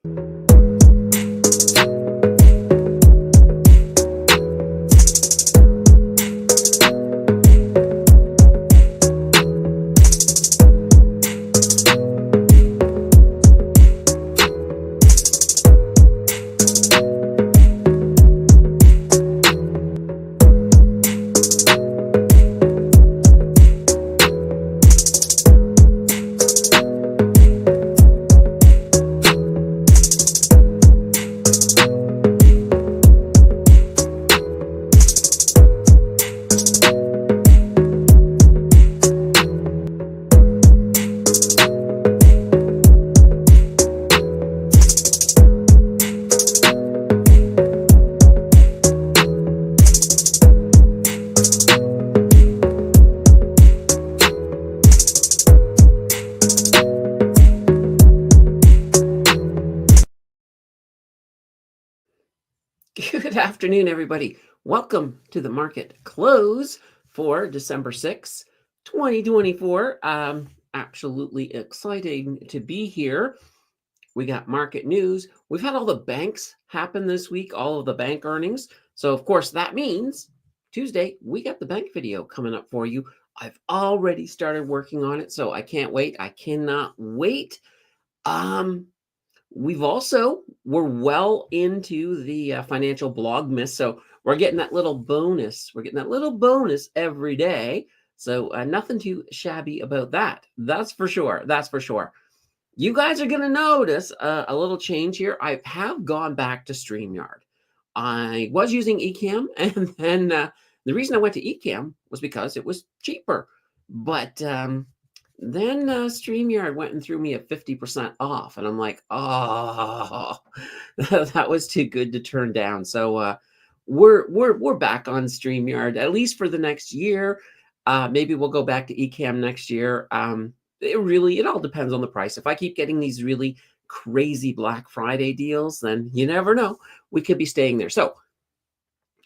Good afternoon, everybody. Welcome to the market close for December 6th, 2024. Absolutely exciting to be here. We got market news. We've had all the banks happen this week, all of the bank earnings. So, of course, that means Tuesday, we got the bank video coming up for you. I've already started working on it, so I can't wait. I cannot wait. We're well into the financial blog miss, so we're getting that little bonus. We're getting that little bonus every day. So nothing too shabby about that. That's for sure. That's for sure. You guys are going to notice a little change here. I have gone back to StreamYard. I was using Ecamm, and then the reason I went to Ecamm was because it was cheaper. But then StreamYard went and threw me a 50% off, and I'm like, oh, that was too good to turn down. So we're back on StreamYard at least for the next year. Maybe we'll go back to Ecamm next year. It all depends on the price. If I keep getting these really crazy Black Friday deals, then you never know. We could be staying there. So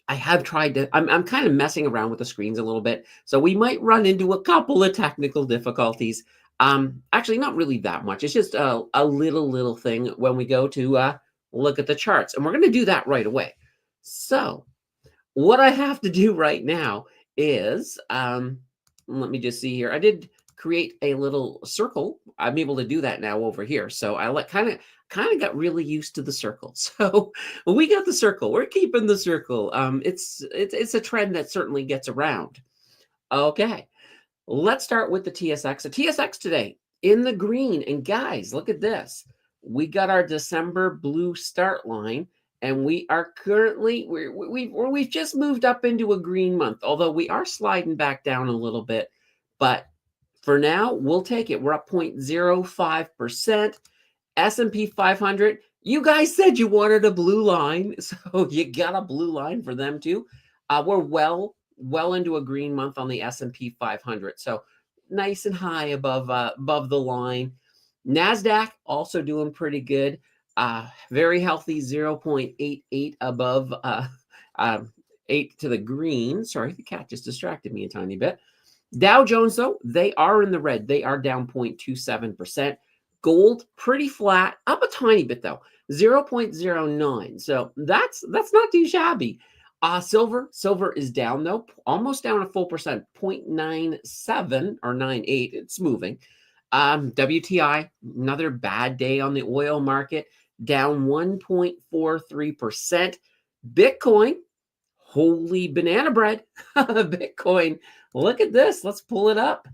I have tried to, I'm kind of messing around with the screens a little bit. So we might run into a couple of technical difficulties. Actually, not really that much. It's just a little thing when we go to look at the charts. And we're going to do that right away. So what I have to do right now is, let me just see here. I did create a little circle. I'm able to do that now over here. So I kind of got really used to the circle. So we got the circle. We're keeping the circle. It's a trend that certainly gets around. Okay, let's start with the TSX. The TSX today in the green. And guys, look at this. We got our December blue start line. And we are currently, we've just moved up into a green month, although we are sliding back down a little bit. But for now, we'll take it. We're up 0.05%. S&P 500, you guys said you wanted a blue line, so you got a blue line for them too. We're well into a green month on the S&P 500, so nice and high above the line. NASDAQ also doing pretty good. Very healthy, 0.88 above 8 to the green. Sorry, the cat just distracted me a tiny bit. Dow Jones, though, they are in the red. They are down 0.27%. Gold, pretty flat, up a tiny bit, though, 0.09. So that's not too shabby. Silver is down, though, almost down a full percent, 0.97 or 98. It's moving. WTI, another bad day on the oil market, down 1.43%. Bitcoin, holy banana bread. Bitcoin, look at this. Let's pull it up.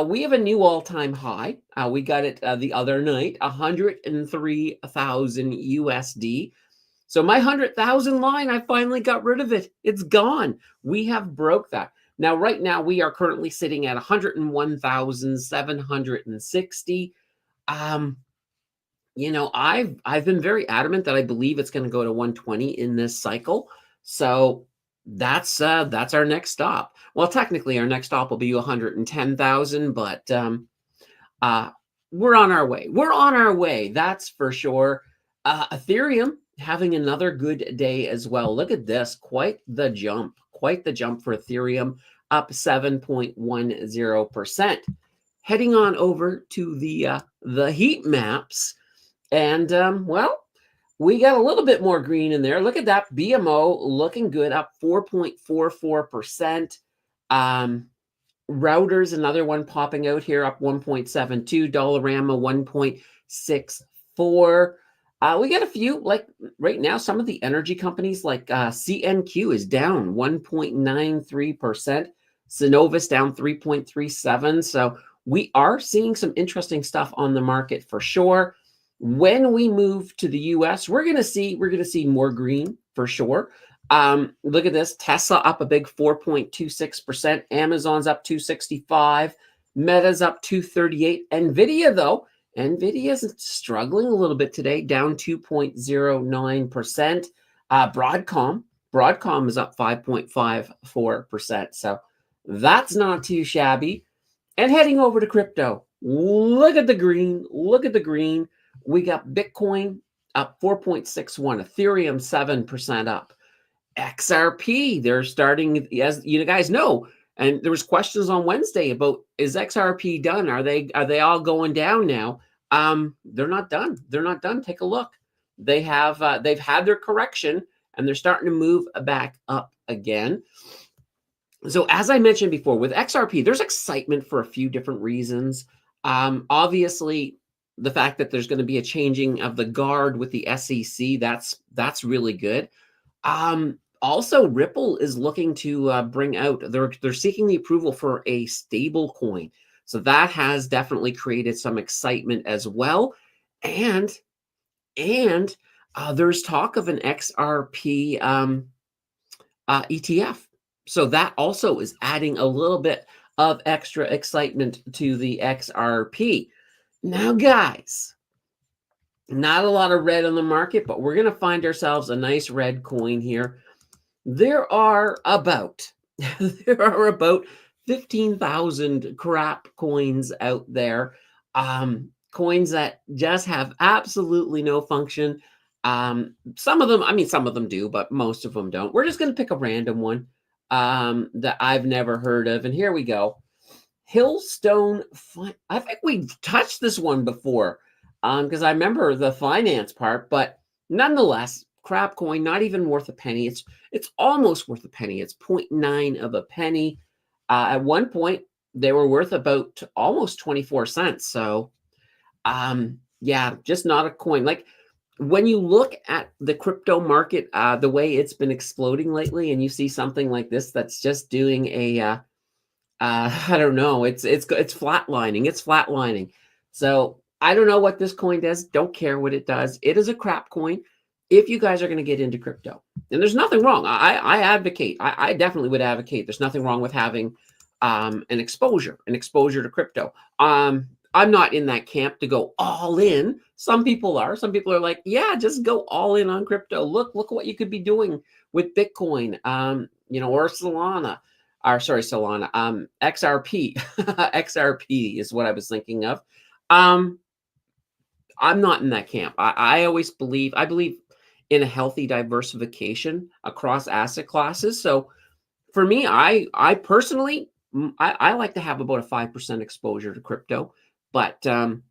We have a new all-time high. We got it the other night, 103,000 USD. So my 100,000 line, I finally got rid of it. It's gone. We have broke that. Now, right now, we are currently sitting at 101,760. I've been very adamant that I believe it's going to go to 120 in this cycle. So that's our next stop. Well, technically, our next stop will be 110,000, but we're on our way. We're on our way. That's for sure. Ethereum having another good day as well. Look at this. Quite the jump. Quite the jump for Ethereum, up 7.10%. Heading on over to the heat maps. And well, we got a little bit more green in there. Look at that BMO looking good, up 4.44%. Routers, another one popping out here, up 1.72. Dollarama 1.64. We got a few, like right now, some of the energy companies like CNQ is down 1.93%. Synovus down 3.37. So we are seeing some interesting stuff on the market for sure. When we move to the US, we're gonna see more green for sure. Look at this. Tesla up a big 4.26%. Amazon's up 265. Meta's up 238. Nvidia, though, Nvidia's struggling a little bit today, down 2.09%. Broadcom is up 5.54%. So that's not too shabby. And heading over to crypto, look at the green. Look at the green. We got Bitcoin up 4.61, Ethereum 7% up. XRP, they're starting, as you guys know, and there was questions on Wednesday about, is XRP done? Are they all going down now? They're not done. They're not done. Take a look. They've had their correction and they're starting to move back up again. So as I mentioned before, with XRP, there's excitement for a few different reasons. Obviously, the fact that there's going to be a changing of the guard with the SEC, that's really good. Also, Ripple is looking to bring out, they're seeking the approval for a stable coin. So that has definitely created some excitement as well. And there's talk of an XRP ETF. So that also is adding a little bit of extra excitement to the XRP. Now, guys, not a lot of red on the market, but we're going to find ourselves a nice red coin here. There are about 15,000 crap coins out there. Coins that just have absolutely no function. Some of them do, but most of them don't. We're just going to pick a random one that I've never heard of. And here we go. Hillstone. I think we've touched this one before because I remember the finance part, but nonetheless, crap coin, not even worth a penny. It's almost worth a penny. It's 0.9 of a penny. At one point, they were worth about almost 24 cents. So, yeah, just not a coin. Like when you look at the crypto market, the way it's been exploding lately, and you see something like this that's just doing a, I don't know, it's flatlining. It's flatlining. So I don't know what this coin does. Don't care what it does. It is a crap coin. If you guys are going to get into crypto, and there's nothing wrong. I advocate. I definitely would advocate. There's nothing wrong with having an exposure to crypto. I'm not in that camp to go all in. Some people are. Some people are like, yeah, just go all in on crypto. Look what you could be doing with Bitcoin, or Solana. XRP. XRP is what I was thinking of. I'm not in that camp. I believe in a healthy diversification across asset classes. So for me, I personally, I like to have about a 5% exposure to crypto, but and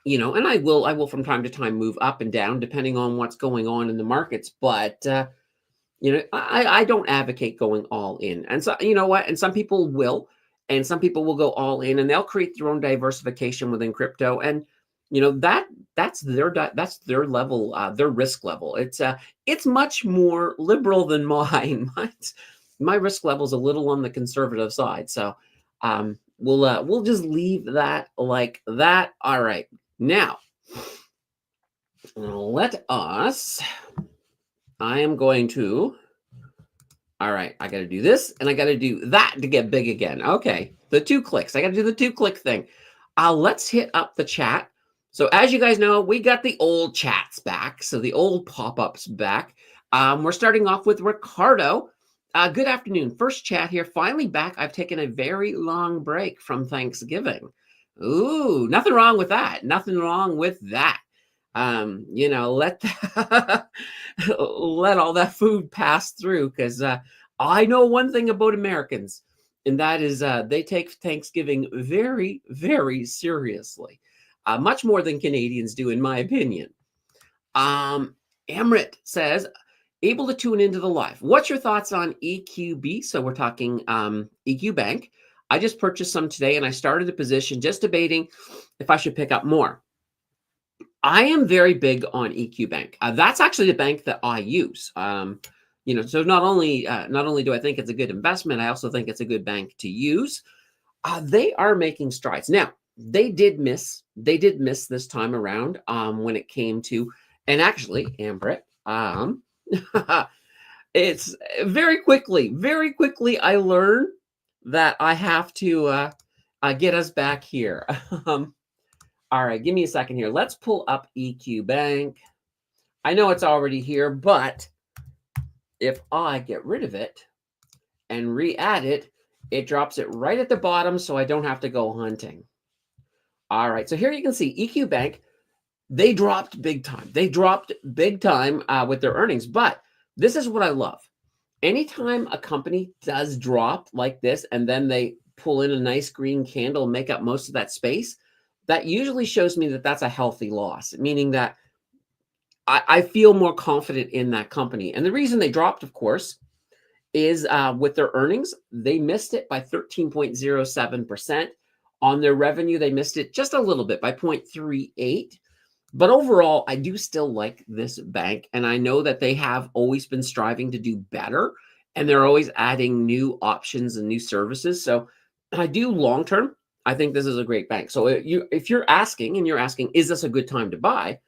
I will from time to time move up and down depending on what's going on in the markets. But I don't advocate going all in. And so you know what? And some people will, and some people will go all in, and they'll create their own diversification within crypto. And that's their level, their risk level. It's much more liberal than mine. My risk level is a little on the conservative side. So we'll just leave that like that. All right. Now I am going to. All right, I got to do this and I got to do that to get big again. Okay, the 2 clicks. I got to do the 2-click thing. Let's hit up the chat. So as you guys know, we got the old chats back. So the old pop-ups back. We're starting off with Ricardo. Good afternoon. First chat here. Finally back. I've taken a very long break from Thanksgiving. Ooh, nothing wrong with that. Nothing wrong with that. Let let all that food pass through, because I know one thing about Americans, and that is they take Thanksgiving very, very seriously. much more than Canadians do, in my opinion. Um, Amrit says, able to tune into the live. What's your thoughts on EQB? So we're talking EQ Bank. I just purchased some today and I started a position just debating if I should pick up more. I am very big on EQ Bank. That's actually the bank that I use. So not only do I think it's a good investment, I also think it's a good bank to use. They are making strides. Now, they did miss this time around when it came to, and actually, Ambrit, it's very quickly I learned that I have to get us back here. All right, give me a second here. Let's pull up EQ Bank. I know it's already here, but if I get rid of it and re-add it, it drops it right at the bottom so I don't have to go hunting. All right, so here you can see EQ Bank, they dropped big time. They dropped big time with their earnings, but this is what I love. Anytime a company does drop like this and then they pull in a nice green candle and make up most of that space, that usually shows me that that's a healthy loss, meaning that I feel more confident in that company. And the reason they dropped, of course, is with their earnings, they missed it by 13.07%. On their revenue, they missed it just a little bit by 0.38. But overall, I do still like this bank. And I know that they have always been striving to do better. And they're always adding new options and new services. So I do long term, I think this is a great bank. So if you're asking, is this a good time to buy?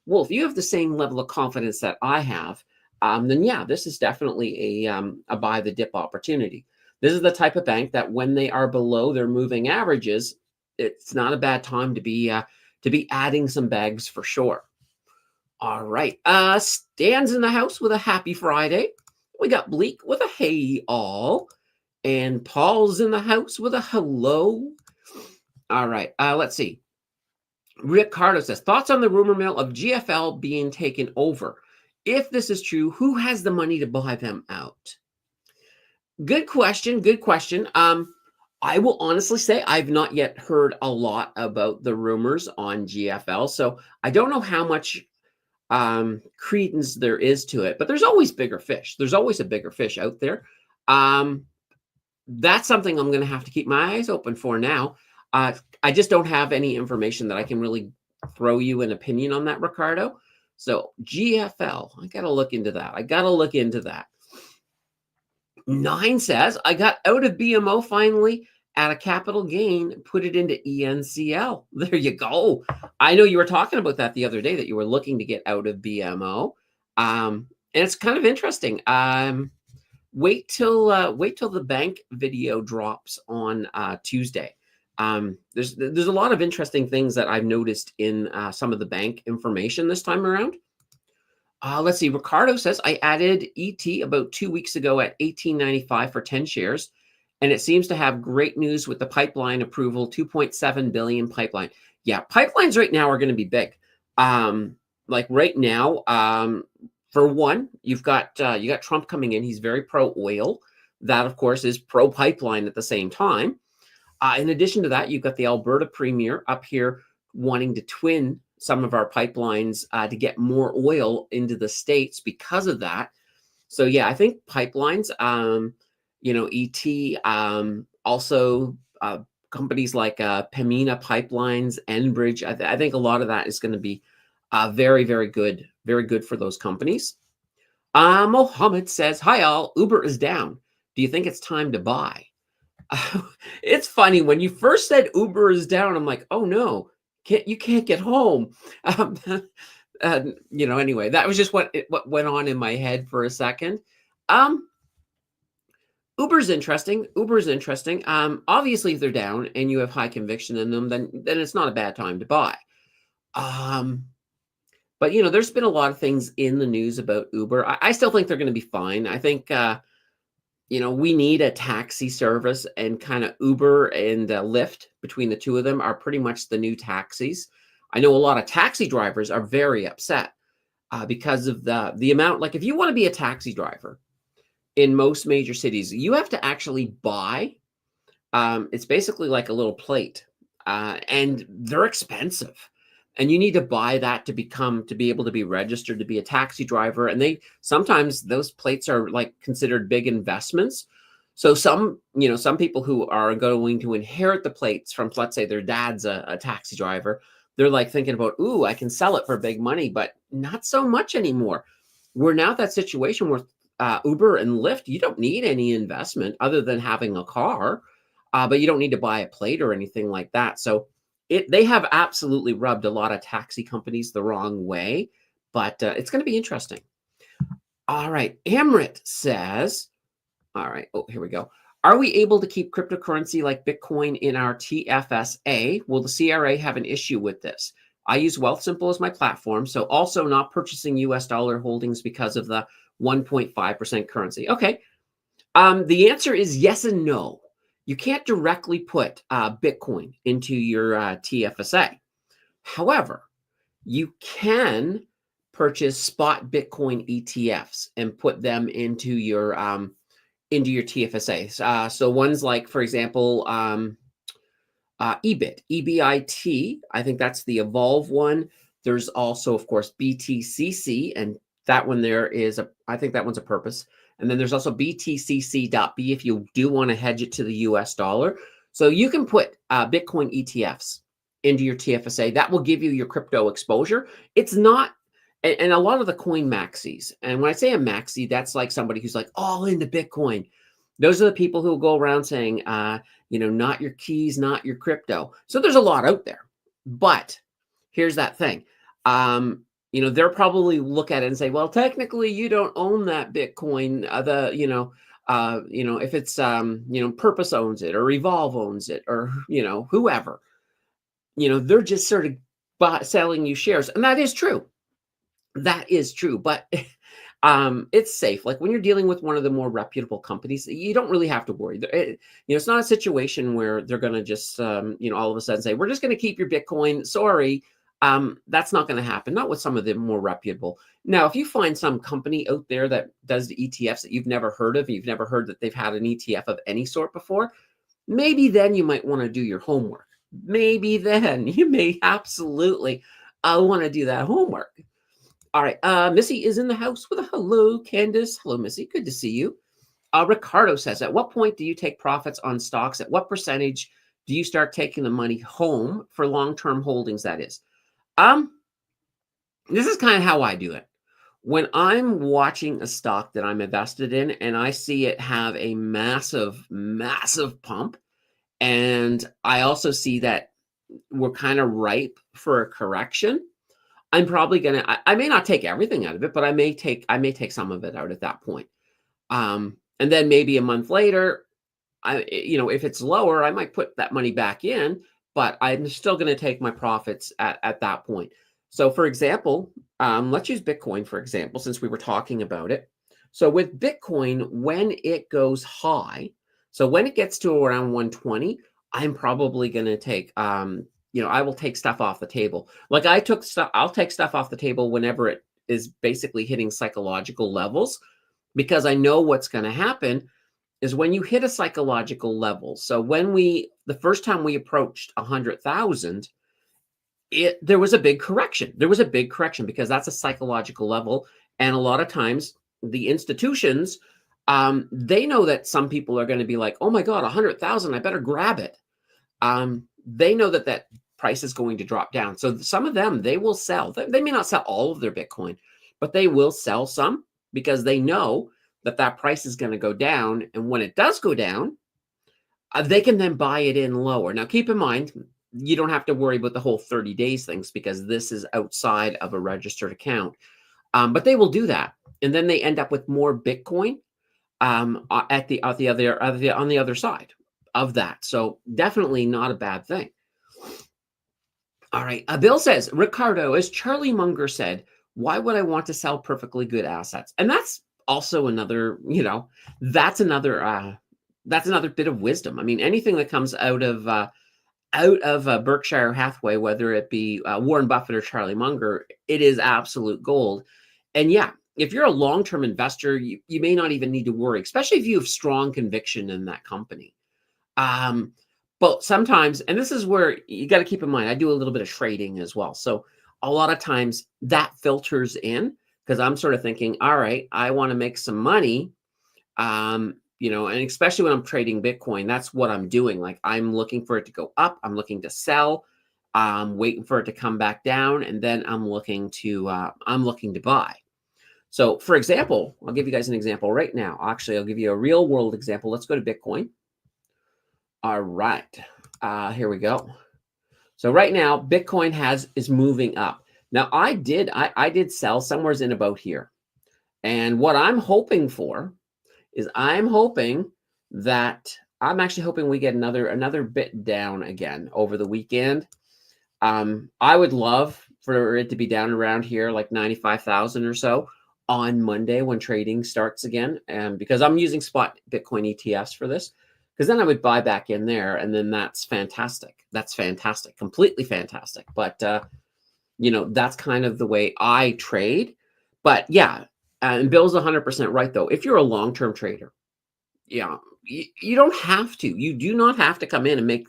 Well, if you have the same level of confidence that I have, then yeah, this is definitely a buy the dip opportunity. This is the type of bank that when they are below their moving averages, it's not a bad time to be adding some bags for sure. All right, Stan's in the house with a happy Friday. We got Bleak with a hey all, and Paul's in the house with a hello. All right, let's see. Ricardo says, thoughts on the rumor mill of GFL being taken over? If this is true, who has the money to buy them out? Good question. I will honestly say I've not yet heard a lot about the rumors on GFL, so I don't know how much credence there is to it, but there's always bigger fish. There's always a bigger fish out there. That's something I'm going to have to keep my eyes open for now. I just don't have any information that I can really throw you an opinion on that, Ricardo. So GFL, I got to look into that. 9 says, I got out of BMO finally at a capital gain, put it into ENCL. There you go. I know you were talking about that the other day, that you were looking to get out of BMO. And it's kind of interesting. Wait till the bank video drops on Tuesday. There's a lot of interesting things that I've noticed in some of the bank information this time around. Let's see. Ricardo says, I added ET about 2 weeks ago at $18.95 for 10 shares, and it seems to have great news with the pipeline approval, 2.7 billion pipeline. Yeah, pipelines right now are going to be big. Like right now, for one, you got Trump coming in. He's very pro oil. That, of course, is pro pipeline at the same time. In addition to that, you've got the Alberta Premier up here wanting to twin some of our pipelines to get more oil into the States because of that. So yeah, I think pipelines, ET, also companies like Pembina Pipelines, Enbridge, I think a lot of that is going to be very, very good for those companies. Mohammed says, hi all, Uber is down. Do you think it's time to buy? It's funny, when you first said Uber is down, I'm like, oh no, you can't get home. Anyway, that was just what went on in my head for a second. Uber's interesting. Obviously, if they're down and you have high conviction in them, then it's not a bad time to buy. But there's been a lot of things in the news about Uber. I still think they're going to be fine. I think we need a taxi service, and kind of Uber and Lyft, between the two of them, are pretty much the new taxis. I know a lot of taxi drivers are very upset because of the amount. Like, if you want to be a taxi driver in most major cities, you have to actually buy. It's basically like a little plate. and they're expensive. And you need to buy that to be able to be registered to be a taxi driver. And they sometimes those plates are like considered big investments. So some people who are going to inherit the plates from, let's say, their dad's a taxi driver, they're like thinking about, ooh, I can sell it for big money, but not so much anymore. We're now at that situation where Uber and Lyft, you don't need any investment other than having a car, but you don't need to buy a plate or anything like that. So they have absolutely rubbed a lot of taxi companies the wrong way, but it's going to be interesting. All right, Amrit says, all right, oh, here we go. Are we able to keep cryptocurrency like Bitcoin in our TFSA? Will the CRA have an issue with this? I use Wealthsimple as my platform, so also not purchasing US dollar holdings because of the 1.5% currency. Okay, the answer is yes and no. You can't directly put Bitcoin into your TFSA. However, you can purchase spot Bitcoin ETFs and put them into your TFSA. So ones like, for example, EBIT, EBIT. I think that's the Evolve one. There's also, of course, BTCC, and that one I think that one's a purpose. And then there's also BTCC.B if you do want to hedge it to the US dollar. So you can put Bitcoin ETFs into your TFSA. That will give you your crypto exposure. It's not, and a lot of the coin maxis, and when I say a maxi, that's like somebody who's like all into Bitcoin. Those are the people who go around saying, not your keys, not your crypto. So there's a lot out there. But here's that thing. They'll probably look at it and say, well, technically you don't own that Bitcoin. If it's, Purpose owns it or Evolve owns it or, whoever, they're just sort of selling you shares. And that is true. That is true. But it's safe. Like when you're dealing with one of the more reputable companies, you don't really have to worry. It's not a situation where they're going to just, all of a sudden say, we're just going to keep your Bitcoin. Sorry. That's not going to happen. Not with some of the more reputable. Now, if you find some company out there that does the ETFs that you've never heard of, you've never heard that they've had an ETF of any sort before, maybe then you might want to do your homework. Maybe then you may absolutely want to do that homework. All right. Missy is in the house with a hello, Candace. Hello, Missy. Good to see you. Ricardo says, at what point do you take profits on stocks? At what percentage do you start taking the money home for long-term holdings, that is? This is kind of how I do it. When I'm watching a stock that I'm invested in and I see it have a massive, massive pump, and I also see that we're kind of ripe for a correction, I'm probably I may not take everything out of it, but I may take some of it out at that point. And then maybe a month later, if it's lower, I might put that money back in, but I'm still going to take my profits at that point. So for example, let's use Bitcoin, for example, since we were talking about it. So with Bitcoin, when it goes high, so when it gets to around 120, I'm probably going to take, I will take stuff off the table. Like I'll take stuff off the table whenever it is basically hitting psychological levels, because I know what's going to happen is when you hit a psychological level. So the first time we approached 100,000, there was a big correction. There was a big correction because that's a psychological level. And a lot of times the institutions, they know that some people are going to be like, oh my God, 100,000, I better grab it. They know that price is going to drop down. So some of them, they will sell. They may not sell all of their Bitcoin, but they will sell some because they know that price is going to go down. And when it does go down, they can then buy it in lower. Now, keep in mind, you don't have to worry about the whole 30 days things because this is outside of a registered account. But they will do that. And then they end up with more Bitcoin on the other side of that. So definitely not a bad thing. All right. Bill says, Ricardo, as Charlie Munger said, why would I want to sell perfectly good assets? And that's also another, that's another bit of wisdom. I mean, anything that comes out of Berkshire Hathaway, whether it be Warren Buffett or Charlie Munger, it is absolute gold. And yeah, if you're a long-term investor, you may not even need to worry, especially if you have strong conviction in that company. But sometimes, and this is where you got to keep in mind, I do a little bit of trading as well. So a lot of times that filters in because I'm sort of thinking, all right, I want to make some money. And especially when I'm trading Bitcoin, that's what I'm doing. Like I'm looking for it to go up. I'm looking to sell. I'm waiting for it to come back down, and then I'm looking to buy. So, for example, I'll give you guys an example right now. Actually, I'll give you a real world example. Let's go to Bitcoin. All right, here we go. So right now, Bitcoin is moving up. Now, I did sell somewhere's in about here, and what I'm hoping for is I'm actually hoping we get another bit down again over the weekend. I would love for it to be down around here, like 95,000 or so on Monday when trading starts again. And because I'm using spot Bitcoin ETFs for this, because then I would buy back in there, and then that's fantastic. That's fantastic, completely fantastic. But that's kind of the way I trade. But yeah, and Bill's 100% right though. If you're a long-term trader, yeah, you don't have to. You do not have to come in and make,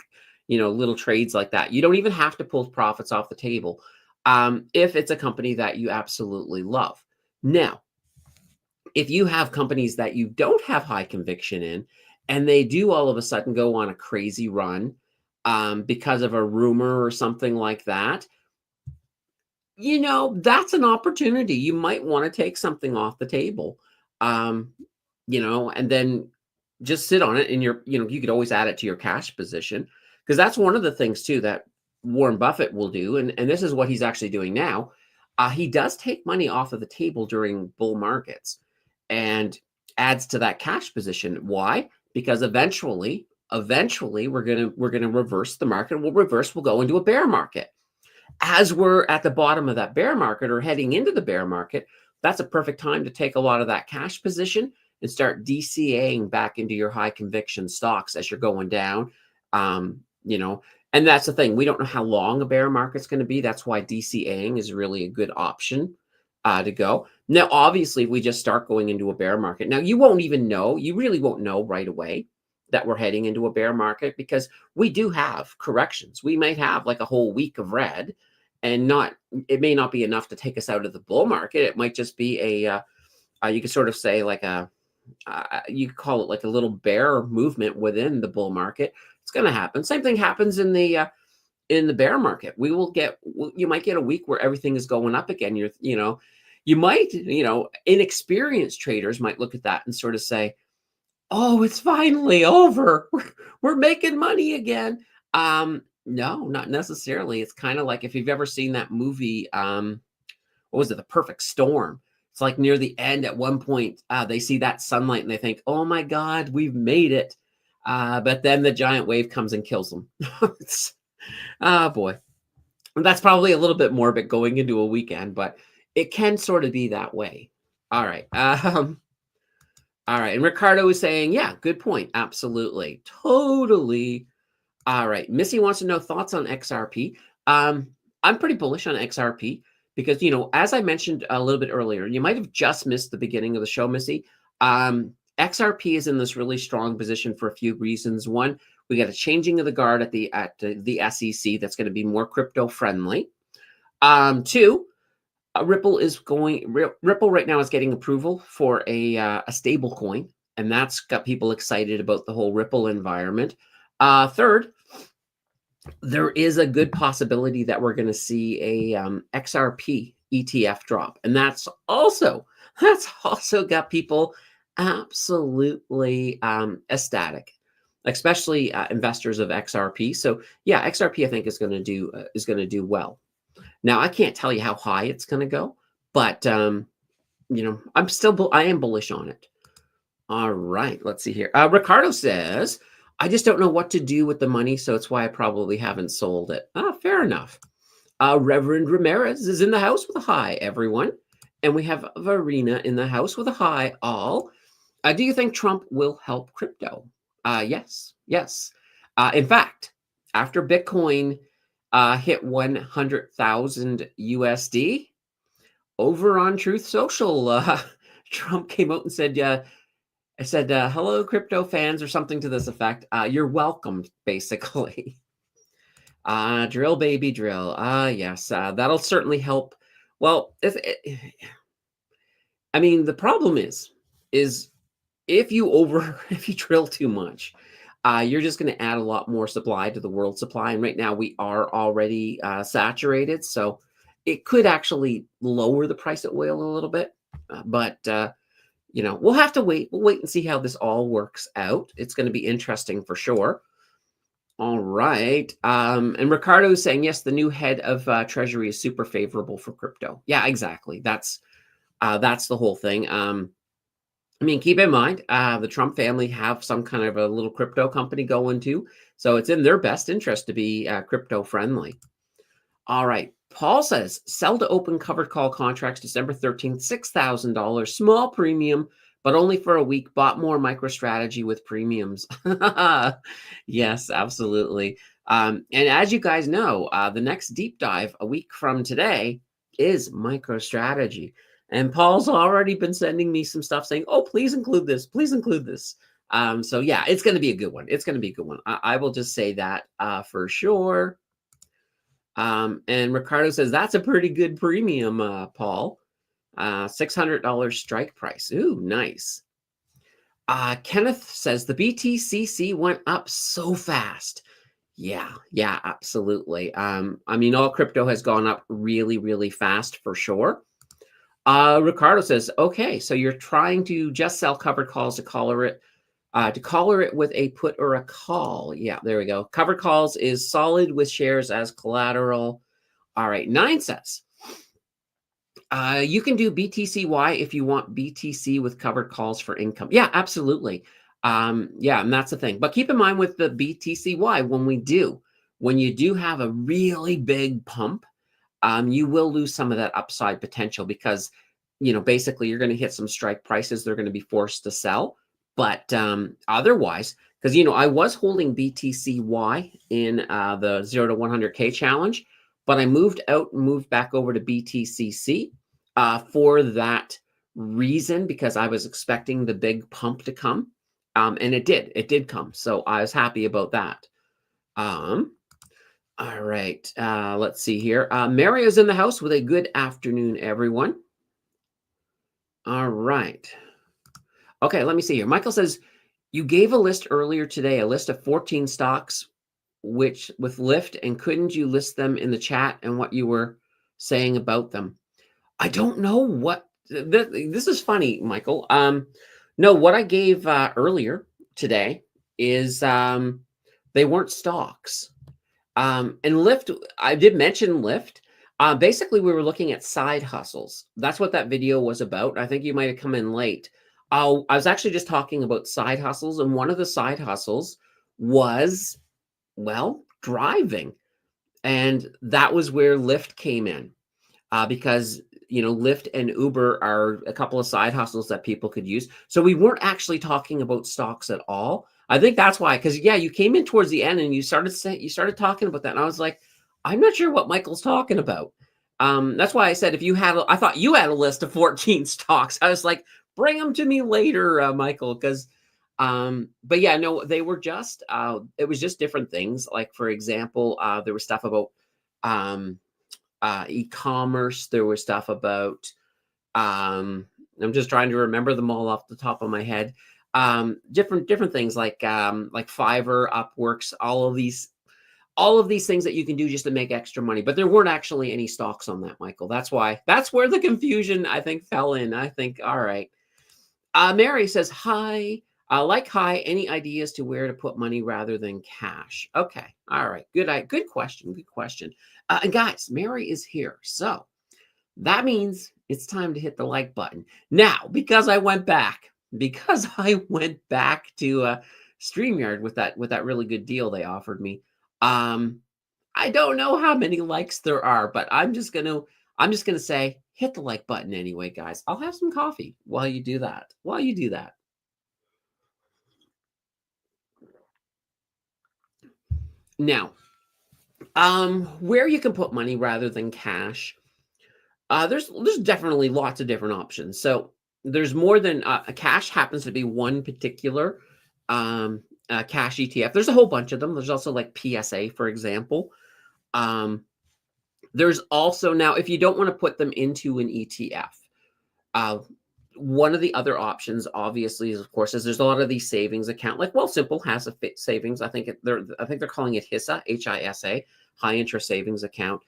little trades like that. You don't even have to pull profits off the table if it's a company that you absolutely love. Now, if you have companies that you don't have high conviction in, and they do all of a sudden go on a crazy run because of a rumor or something like that, that's an opportunity. You might want to take something off the table, um, and then just sit on it, and you could always add it to your cash position, because that's one of the things too that Warren Buffett will do, and this is what he's actually doing now. He does take money off of the table during bull markets and adds to that cash position. Why? Because eventually we're gonna reverse the market. We'll go into a bear market. As we're at the bottom of that bear market or heading into the bear market, that's a perfect time to take a lot of that cash position and start DCAing back into your high conviction stocks as you're going down. Um, you know, and that's the thing. We don't know how long a bear market's going to be. That's why DCAing is really a good option to go. Now, obviously, if we just start going into a bear market, now you really won't know right away that we're heading into a bear market, because we do have corrections. We might have like a whole week of red, and it may not be enough to take us out of the bull market. It might just be you could sort of say like you could call it like a little bear movement within the bull market. It's going to happen. Same thing happens in the bear market. You might get a week where everything is going up again. Inexperienced traders might look at that and sort of say, "Oh, it's finally over. We're making money again." No, not necessarily. It's kind of like if you've ever seen that movie, what was it, The Perfect Storm? It's like near the end at one point, they see that sunlight and they think, "Oh my God, we've made it." But then the giant wave comes and kills them. Oh boy. That's probably a little bit morbid going into a weekend, but it can sort of be that way. All right. All right. And Ricardo is saying, yeah, good point. Absolutely. Totally. All right. Missy wants to know thoughts on XRP. I'm pretty bullish on XRP because, as I mentioned a little bit earlier, you might have just missed the beginning of the show, Missy. XRP is in this really strong position for a few reasons. One, we got a changing of the guard at the SEC that's going to be more crypto friendly. Two, Ripple right now is getting approval for a stable coin, and that's got people excited about the whole Ripple environment. Third, there is a good possibility that we're going to see a XRP ETF drop, and that's also got people absolutely ecstatic, especially investors of XRP. So yeah, XRP I think is going to do well. Now, I can't tell you how high it's going to go, but I am bullish on it. All right, let's see here. Ricardo says, I just don't know what to do with the money, so it's why I probably haven't sold it. Fair enough. Reverend Ramirez is in the house with a hi, everyone. And we have Varina in the house with a hi, all. Do you think Trump will help crypto? Yes. In fact, after Bitcoin hit 100,000 USD, over on Truth Social, Trump came out and said, I said, "Hello, crypto fans," or something to this effect. You're welcome, basically. Drill, baby, drill. Yes, that'll certainly help. Well, I mean, the problem is if you if you drill too much, you're just going to add a lot more supply to the world supply. And right now we are already saturated, so it could actually lower the price of oil a little bit. But we'll have to wait. We'll wait and see how this all works out. It's going to be interesting for sure. All right. And Ricardo is saying, yes, the new head of Treasury is super favorable for crypto. Yeah, exactly. That's the whole thing. I mean, keep in mind, the Trump family have some kind of a little crypto company going too. So it's in their best interest to be crypto friendly. All right. Paul says, sell to open covered call contracts December 13th, $6,000, small premium, but only for a week. Bought more MicroStrategy with premiums. Yes, absolutely. And as you guys know, the next deep dive a week from today is MicroStrategy. And Paul's already been sending me some stuff saying, oh, please include this. Please include this. So yeah, it's going to be a good one. It's going to be a good one. I will just say that for sure. And Ricardo says, that's a pretty good premium, Paul. $600 strike price. Ooh, nice. Kenneth says, the BTCC went up so fast. Yeah, absolutely. I mean, all crypto has gone up really, really fast for sure. Ricardo says, okay, so you're trying to just sell covered calls to collar it with a put or a call. Yeah, there we go. Covered calls is solid with shares as collateral. All right, 9 says, you can do BTCY if you want BTC with covered calls for income. Yeah, absolutely. Yeah, and that's the thing. But keep in mind with the BTCY, when you do have a really big pump, you will lose some of that upside potential because, basically you're going to hit some strike prices. They're going to be forced to sell. But otherwise, because, I was holding BTCY in the 0 to 100K challenge, but I moved out and moved back over to BTCC for that reason, because I was expecting the big pump to come. And it did come. So I was happy about that. All right, let's see here. Mario's in the house with a good afternoon, everyone. All right. Okay, let me see here. Michael says, you gave a list earlier today, a list of 14 stocks, which with Lyft, and couldn't you list them in the chat and what you were saying about them? I don't know what, this is funny, Michael. No, what I gave earlier today is they weren't stocks. And Lyft, I did mention Lyft. Basically, we were looking at side hustles. That's what that video was about. I think you might have come in late. I was actually just talking about side hustles, and one of the side hustles was, well, driving. And that was where Lyft came in, because, Lyft and Uber are a couple of side hustles that people could use. So we weren't actually talking about stocks at all. I think that's why, because yeah, you came in towards the end and you started talking about that, and I was like, I'm not sure what Michael's talking about. That's why I said I thought you had a list of 14 stocks. I was like, bring them to me later, Michael, because but yeah, no, they were just it was just different things. Like for example, there was stuff about e-commerce. There was stuff about I'm just trying to remember them all off the top of my head. Different things like Fiverr, Upworks, all of these things that you can do just to make extra money. But there weren't actually any stocks on that, Michael. That's where the confusion, I think, fell in. I think, all right. Mary says, hi. Hi, any ideas to where to put money rather than cash? Okay. All right. Good question. Good question. And guys, Mary is here. So that means it's time to hit the like button. Now, because I went back to StreamYard with that really good deal they offered me. I don't know how many likes there are, but I'm just gonna say hit the like button anyway, guys. I'll have some coffee while you do that. Now, where you can put money rather than cash, there's definitely lots of different options. So there's more than cash happens to be one particular cash ETF. There's a whole bunch of them. There's also like PSA, for example. Um, there's also now, if you don't want to put them into an ETF, uh, one of the other options, obviously, is of course, is there's a lot of these savings account. Like Wealthsimple has a savings. I think they're calling it HISA, HISA, high interest savings account.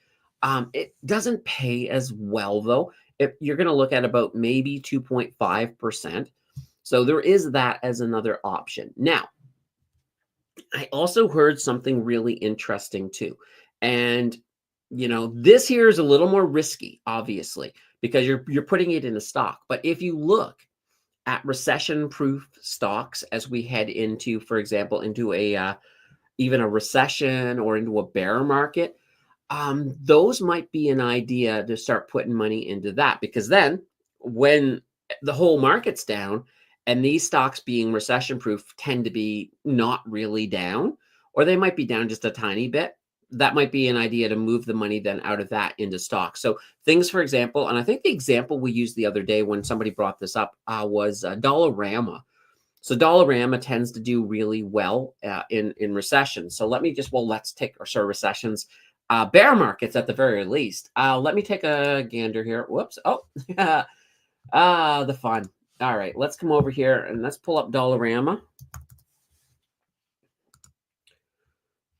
It doesn't pay as well though. If you're going to look at about maybe 2.5%. So there is that as another option. Now, I also heard something really interesting too. And this here is a little more risky, obviously, because you're putting it in a stock. But if you look at recession-proof stocks as we head into, for example, into a even a recession or into a bear market, those might be an idea to start putting money into that, because then when the whole market's down and these stocks being recession proof tend to be not really down, or they might be down just a tiny bit, that might be an idea to move the money then out of that into stocks. So things, for example, and I think the example we used the other day when somebody brought this up was Dollarama. So Dollarama tends to do really well in recessions. So let's take, or sorry, recessions, bear markets at the very least. Let me take a gander here. Whoops. Oh, the fun. All right, let's come over here and let's pull up Dollarama.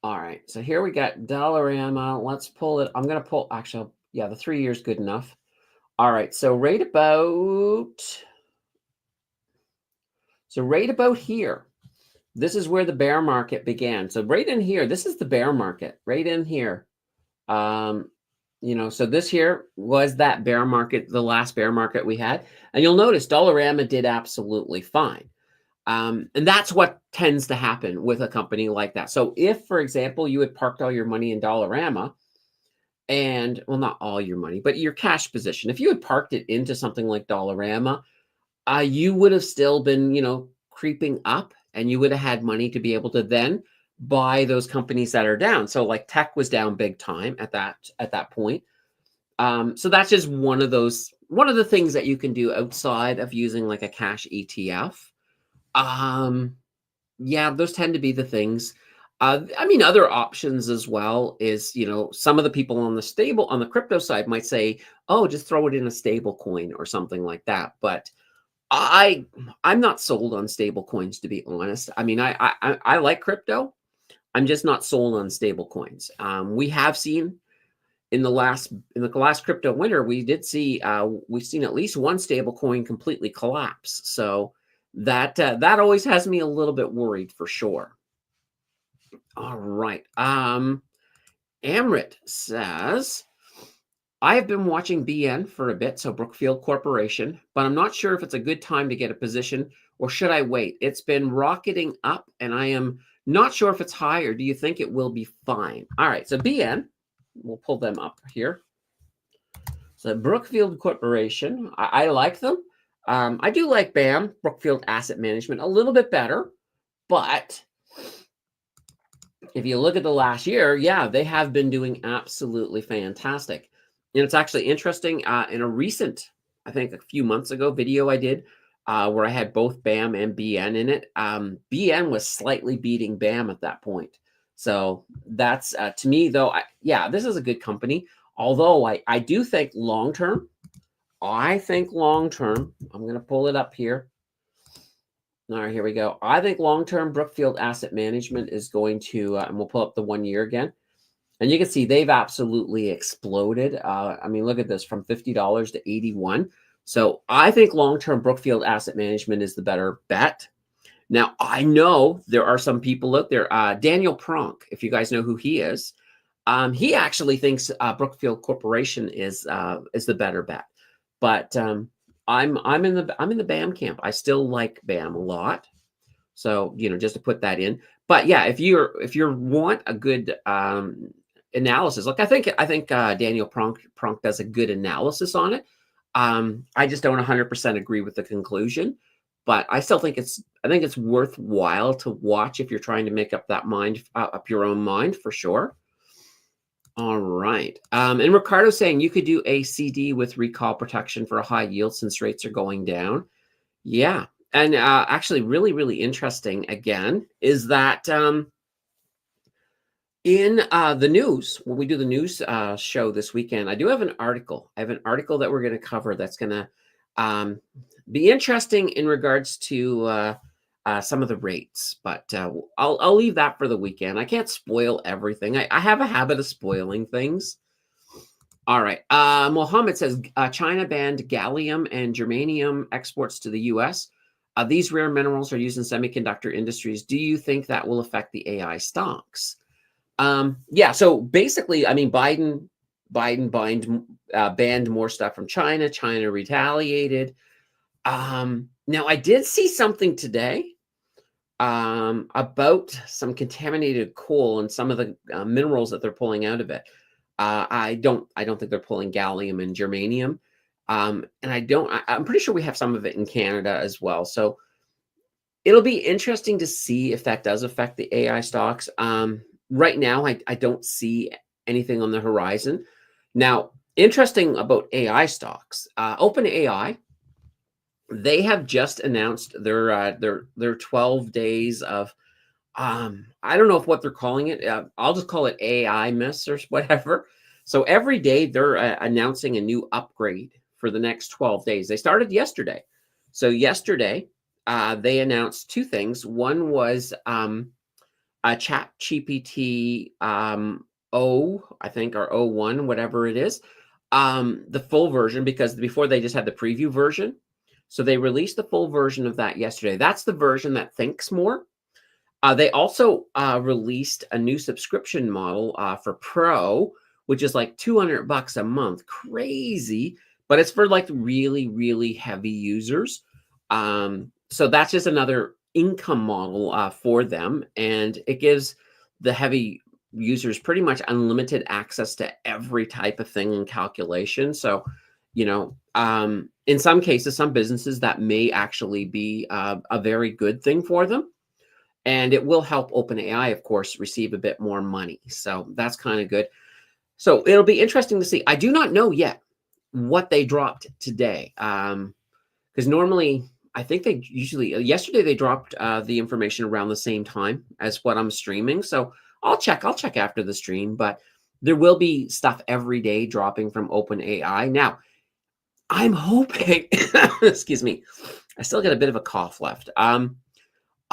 All right, so here we got Dollarama. Let's pull it. I'm going to pull, actually, yeah, the 3 years good enough. All right, so right about here, this is where the bear market began. So right in here, this is the bear market, right in here. So this here was that bear market, the last bear market we had. And you'll notice Dollarama did absolutely fine. And that's what tends to happen with a company like that. So if, for example, you had parked all your money in Dollarama and, well, not all your money, but your cash position, if you had parked it into something like Dollarama, you would have still been, creeping up, and you would have had money to be able to then buy those companies that are down. So like tech was down big time at that point. So that's just one of the things that you can do outside of using like a cash ETF. Yeah, those tend to be the things. Other options as well is, some of the people on the crypto side might say, oh, just throw it in a stable coin or something like that. But I'm not sold on stable coins, to be honest. I like crypto. I'm just not sold on stable coins. We have seen in the last crypto winter, we've seen at least one stable coin completely collapse. So that always has me a little bit worried for sure. All right. Amrit says, I have been watching BN for a bit, so Brookfield Corporation, but I'm not sure if it's a good time to get a position, or should I wait? It's been rocketing up and I am not sure if it's high, or do you think it will be fine? All right, so BN, we'll pull them up here. So Brookfield Corporation, I like them. I do like BAM, Brookfield Asset Management, a little bit better, but if you look at the last year, yeah, they have been doing absolutely fantastic. And it's actually interesting, in a recent, I think a few months ago, video I did, where I had both BAM and BN in it. BN was slightly beating BAM at that point. So that's, to me, though, this is a good company. Although I do think long-term, I'm going to pull it up here. All right, here we go. I think long-term Brookfield Asset Management is going to, and we'll pull up the 1 year again. And you can see they've absolutely exploded. Look at this, from $50 to 81. So I think long-term Brookfield Asset Management is the better bet. Now, I know there are some people out there, Daniel Pronk, if you guys know who he is, he actually thinks Brookfield Corporation is the better bet. But I'm in the BAM camp. I still like BAM a lot. So, just to put that in. But yeah, if you want a good analysis, like I think Daniel Pronk does a good analysis on it. I just don't 100% agree with the conclusion, but I still think it's worthwhile to watch if you're trying to make up that mind, up your own mind, for sure. All right. And Ricardo's saying you could do a CD with recall protection for a high yield since rates are going down. Yeah. And actually, really, really interesting again is that in the news, when we do the news show this weekend, I do have an article. I have an article that we're going to cover that's going to um, be interesting in regards to some of the rates. But I'll leave that for the weekend. I can't spoil everything. I have a habit of spoiling things. All right. Mohammed says China banned gallium and germanium exports to the U.S. These rare minerals are used in semiconductor industries. Do you think that will affect the AI stocks? Yeah. So basically, I mean, banned more stuff from China. China retaliated. Now, I did see something today about some contaminated coal and some of the minerals that they're pulling out of it. I don't think they're pulling gallium and germanium. And I'm pretty sure we have some of it in Canada as well. So it'll be interesting to see if that does affect the AI stocks. Right now, I don't see anything on the horizon. Now, interesting about AI stocks, OpenAI, they have just announced their 12 days of I don't know if what they're calling it. I'll just call it AI miss or whatever. So every day they're announcing a new upgrade for the next 12 days. They started yesterday. So yesterday they announced two things. One was a Chat GPT O, I think, or O1, whatever it is, the full version, because before they just had the preview version. So they released the full version of that yesterday. That's the version that thinks more. They also released a new subscription model for Pro, which is like $200 a month. Crazy, but it's for like really, really heavy users. So that's just another income model for them, and it gives the heavy users pretty much unlimited access to every type of thing and calculation. So, in some cases, some businesses that may actually be a very good thing for them. And it will help OpenAI, of course, receive a bit more money. So that's kind of good. So it'll be interesting to see. I do not know yet what they dropped today. Because normally, I think they usually, yesterday they dropped the information around the same time as what I'm streaming. So I'll check after the stream, but there will be stuff every day dropping from OpenAI. Now, I'm hoping, excuse me, I still got a bit of a cough left.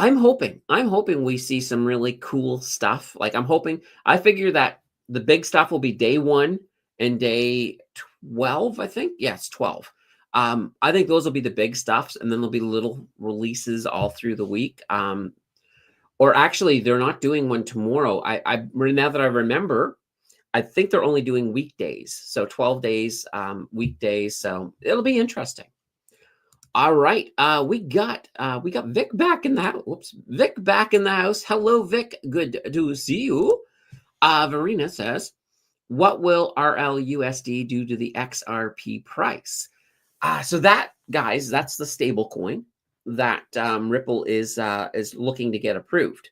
I'm hoping we see some really cool stuff. Like I figure that the big stuff will be day 1 and day 12, I think. Yeah, it's 12. I think those will be the big stuffs, and then there'll be little releases all through the week. Or actually, they're not doing one tomorrow. Now that I remember, I think they're only doing weekdays. So 12 days, weekdays. So it'll be interesting. All right. We got Vic back in the house. Whoops. Vic back in the house. Hello, Vic. Good to see you. Verena says, what will RLUSD do to the XRP price? So that, guys, that's the stable coin that Ripple is looking to get approved.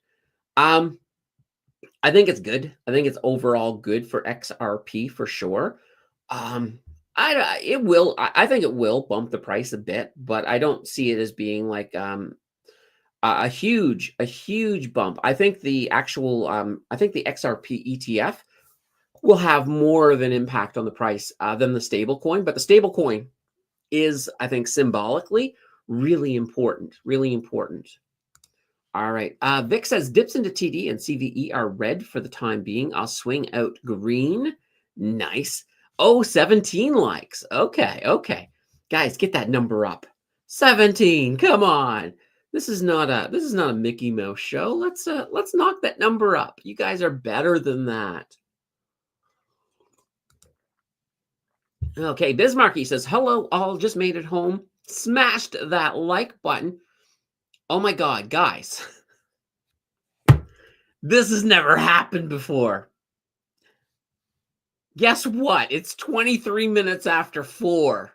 I think it's good. I think it's overall good for XRP for sure. I think it will bump the price a bit, but I don't see it as being like a huge bump. I think the XRP ETF will have more of an impact on the price than the stable coin, but the stable coin is, I think, symbolically really important. Really important. All right. Vic says dips into TD and CVE are red for the time being. I'll swing out green. Nice. Oh, 17 likes. Okay. Guys, get that number up. 17. Come on. This is not a Mickey Mouse show. Let's knock that number up. You guys are better than that. Okay, Bismarcky says, hello, all, just made it home. Smashed that like button. Oh my God, guys. This has never happened before. Guess what? It's 23 minutes after 4.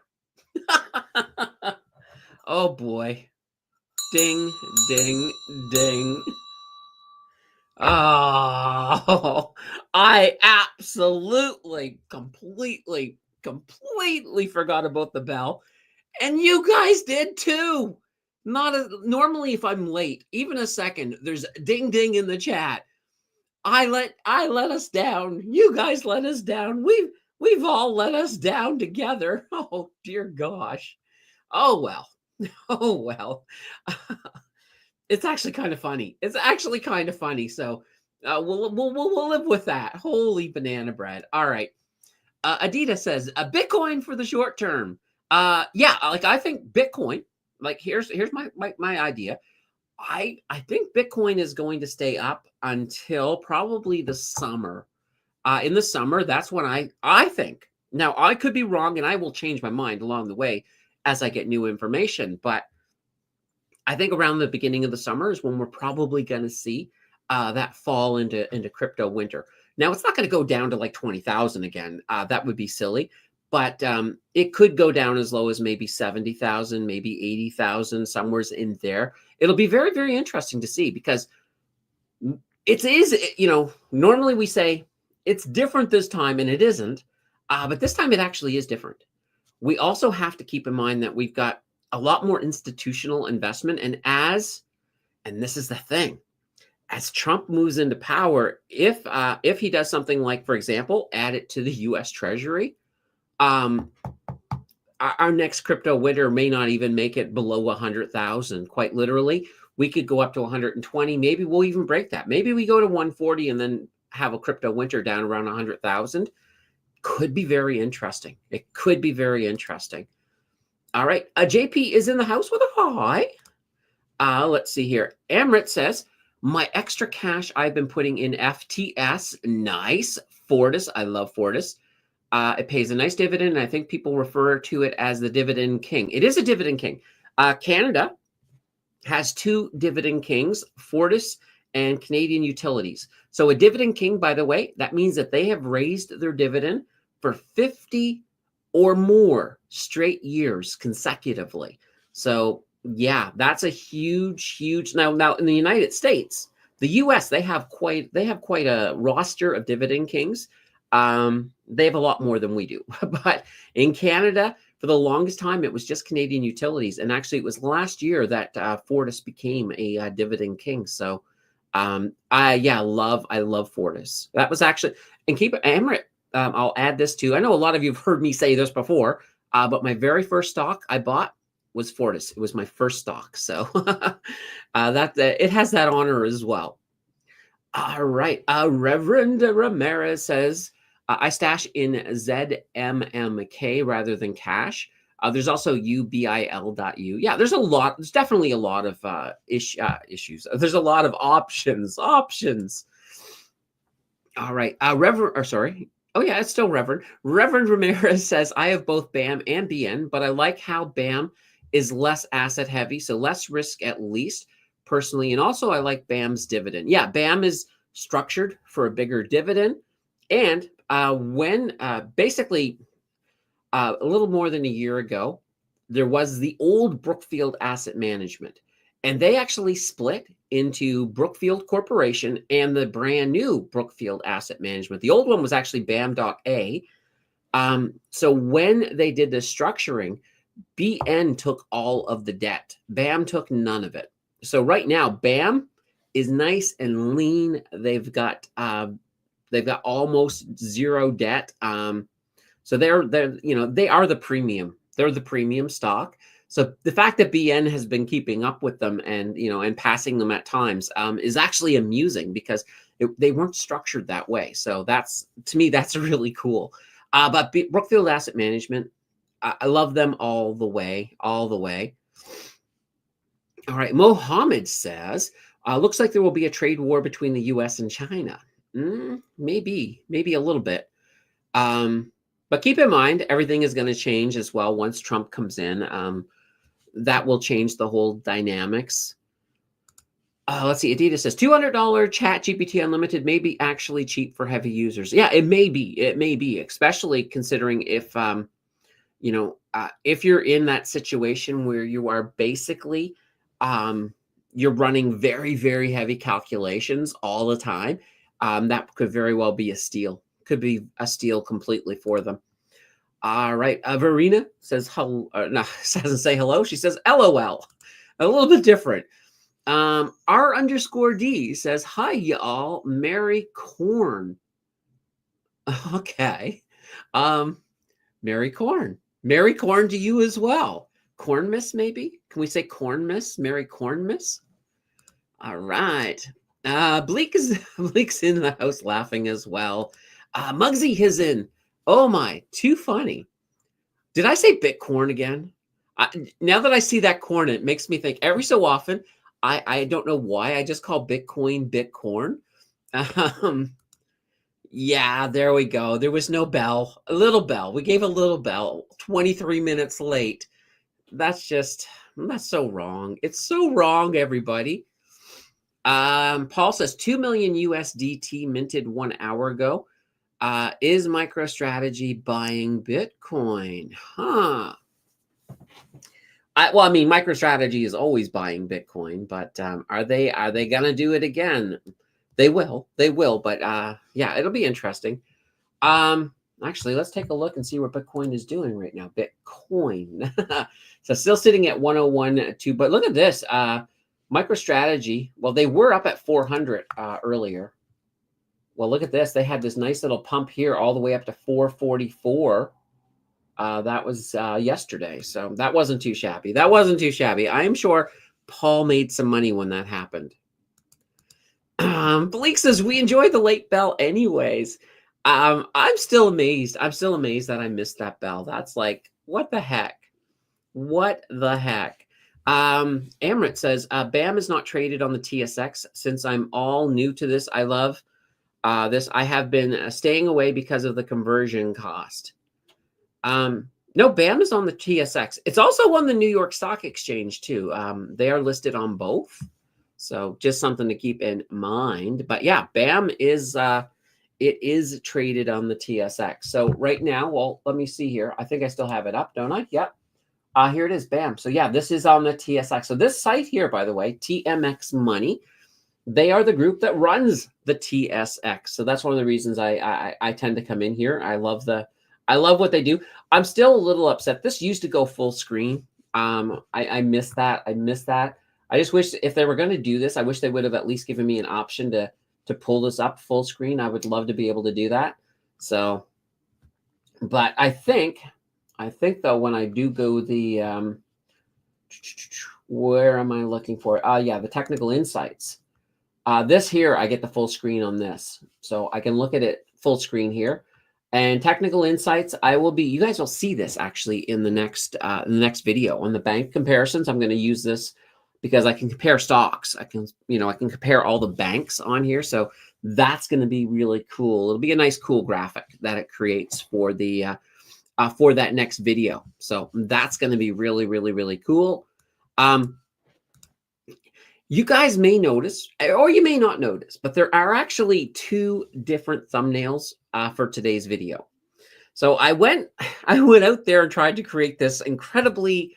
Oh boy. Ding, ding, ding. Oh, I absolutely, completely forgot about the bell. And you guys did too. Not a, normally if I'm late, even a second, there's a ding ding in the chat. I let us down. You guys let us down. We've all let us down together. Oh dear gosh. Oh well. Oh well. It's actually kind of funny. It's actually kind of funny. So we'll live with that. Holy banana bread. All right. Adidas says a Bitcoin for the short term. Yeah, like I think Bitcoin. Like here's my idea. I think Bitcoin is going to stay up until probably the summer. In the summer, that's when I think. Now I could be wrong, and I will change my mind along the way as I get new information. But I think around the beginning of the summer is when we're probably going to see that fall into crypto winter. Now it's not going to go down to like 20,000 again. That would be silly, but it could go down as low as maybe 70,000, maybe 80,000, somewhere's in there. It'll be very, very interesting to see because it is, normally we say it's different this time, and it isn't. But this time it actually is different. We also have to keep in mind that we've got a lot more institutional investment. And this is the thing, as Trump moves into power, if he does something like, for example, add it to the U.S. Treasury, um, our next crypto winter may not even make it below 100,000. Quite literally, we could go up to 120. Maybe we'll even break that. Maybe we go to 140 and then have a crypto winter down around 100,000. Could be very interesting. It could be very interesting. All right. JP is in the house with a hi. Let's see here. Amrit says, my extra cash I've been putting in FTS. Nice. Fortis. I love Fortis. It pays a nice dividend. And I think people refer to it as the dividend king. It is a dividend king. Canada has two dividend kings, Fortis and Canadian Utilities. So a dividend king, by the way, that means that they have raised their dividend for 50 or more straight years consecutively. So yeah, that's a huge. Now in the United States, the U.S. they have quite a roster of dividend kings. They have a lot more than we do, but in Canada, for the longest time, it was just Canadian Utilities, and actually, it was last year that Fortis became a dividend king. So, I love Fortis. That was actually, and keep it, Amrit. I'll add this too. I know a lot of you have heard me say this before, but my very first stock I bought was Fortis. It was my first stock, so that it has that honor as well. All right, Reverend Ramirez says, I stash in ZMMK rather than cash. There's also UBIL.U. Yeah, there's definitely a lot of issues. There's a lot of options. All right, Oh yeah, it's still Reverend. Reverend Ramirez says, I have both BAM and BN, but I like how BAM is less asset heavy, so less risk at least personally. And also I like BAM's dividend. Yeah, BAM is structured for a bigger dividend. And when basically a little more than a year ago, there was the old Brookfield Asset Management, and they actually split into Brookfield Corporation and the brand new Brookfield Asset Management. The old one was actually BAM.A. So when they did this structuring, BN took all of the debt. BAM took none of it. So right now, BAM is nice and lean. They've got almost zero debt. So they are the premium. They're the premium stock. So the fact that BN has been keeping up with them and passing them at times is actually amusing because they weren't structured that way. So to me that's really cool. But Brookfield Asset Management, I love them all the way. All right, Mohammed says, looks like there will be a trade war between the U.S. and China. Maybe a little bit. But keep in mind, everything is going to change as well once Trump comes in. That will change the whole dynamics. Let's see. Adidas says $200 Chat GPT Unlimited may be actually cheap for heavy users. Yeah, it may be. It may be, especially considering if if you're in that situation where you are basically, you're running very, very heavy calculations all the time, that could very well be a steal. Could be a steal completely for them. All right. Verena says hello. No, doesn't say hello. She says LOL. A little bit different. R_D says, hi, y'all. Merry corn. Okay. Merry corn. Merry corn to you as well. Corn miss, maybe? Can we say corn miss? Merry corn miss? All right. Bleak's in the house laughing as well. Muggsy is in. Oh my, too funny. Did I say Bitcoin again? Now that I see that corn, it makes me think every so often, I don't know why I just call Bitcoin Bitcorn. Yeah, there we go. There was no bell. A little bell. We gave a little bell 23 minutes late. That's so wrong. It's so wrong, everybody. Paul says 2 million USDT minted 1 hour ago. Is MicroStrategy buying Bitcoin? Huh. Well, I mean, MicroStrategy is always buying Bitcoin, but are they gonna do it again? They will, but yeah, it'll be interesting. Actually, let's take a look and see what Bitcoin is doing right now. Bitcoin, so still sitting at 101.2, but look at this. MicroStrategy, well, they were up at 400 earlier. Well, look at this. They had this nice little pump here all the way up to 444. That was yesterday, so that wasn't too shabby. That wasn't too shabby. I am sure Paul made some money when that happened. Blake says, we enjoyed the late bell anyways. I'm still amazed. I'm still amazed that I missed that bell. That's like, what the heck? What the heck? Amrit says, BAM is not traded on the TSX. Since I'm all new to this, I love this. I have been staying away because of the conversion cost. No, BAM is on the TSX. It's also on the New York Stock Exchange too. They are listed on both. So just something to keep in mind. But yeah, BAM is it is traded on the TSX. So right now, well, let me see here. I think I still have it up, don't I? Yep. Here it is, BAM. So yeah, this is on the TSX. So this site here, by the way, TMX Money, they are the group that runs the TSX. So that's one of the reasons I tend to come in here. I love what they do. I'm still a little upset. This used to go full screen. I miss that. I miss that. I just wish if they were going to do this, I wish they would have at least given me an option to pull this up full screen. I would love to be able to do that. So, but I think though, when I do go the, where am I looking for? Yeah, the technical insights. This here, I get the full screen on this. So I can look at it full screen here. And technical insights, you guys will see this actually in the next video on the bank comparisons. I'm going to use this because I can compare stocks. I can compare all the banks on here. So that's going to be really cool. It'll be a nice, cool graphic that it creates for the for that next video. So that's going to be really, really, really cool. You guys may notice, or you may not notice, but there are actually 2 different thumbnails for today's video. So I went out there and tried to create this incredibly,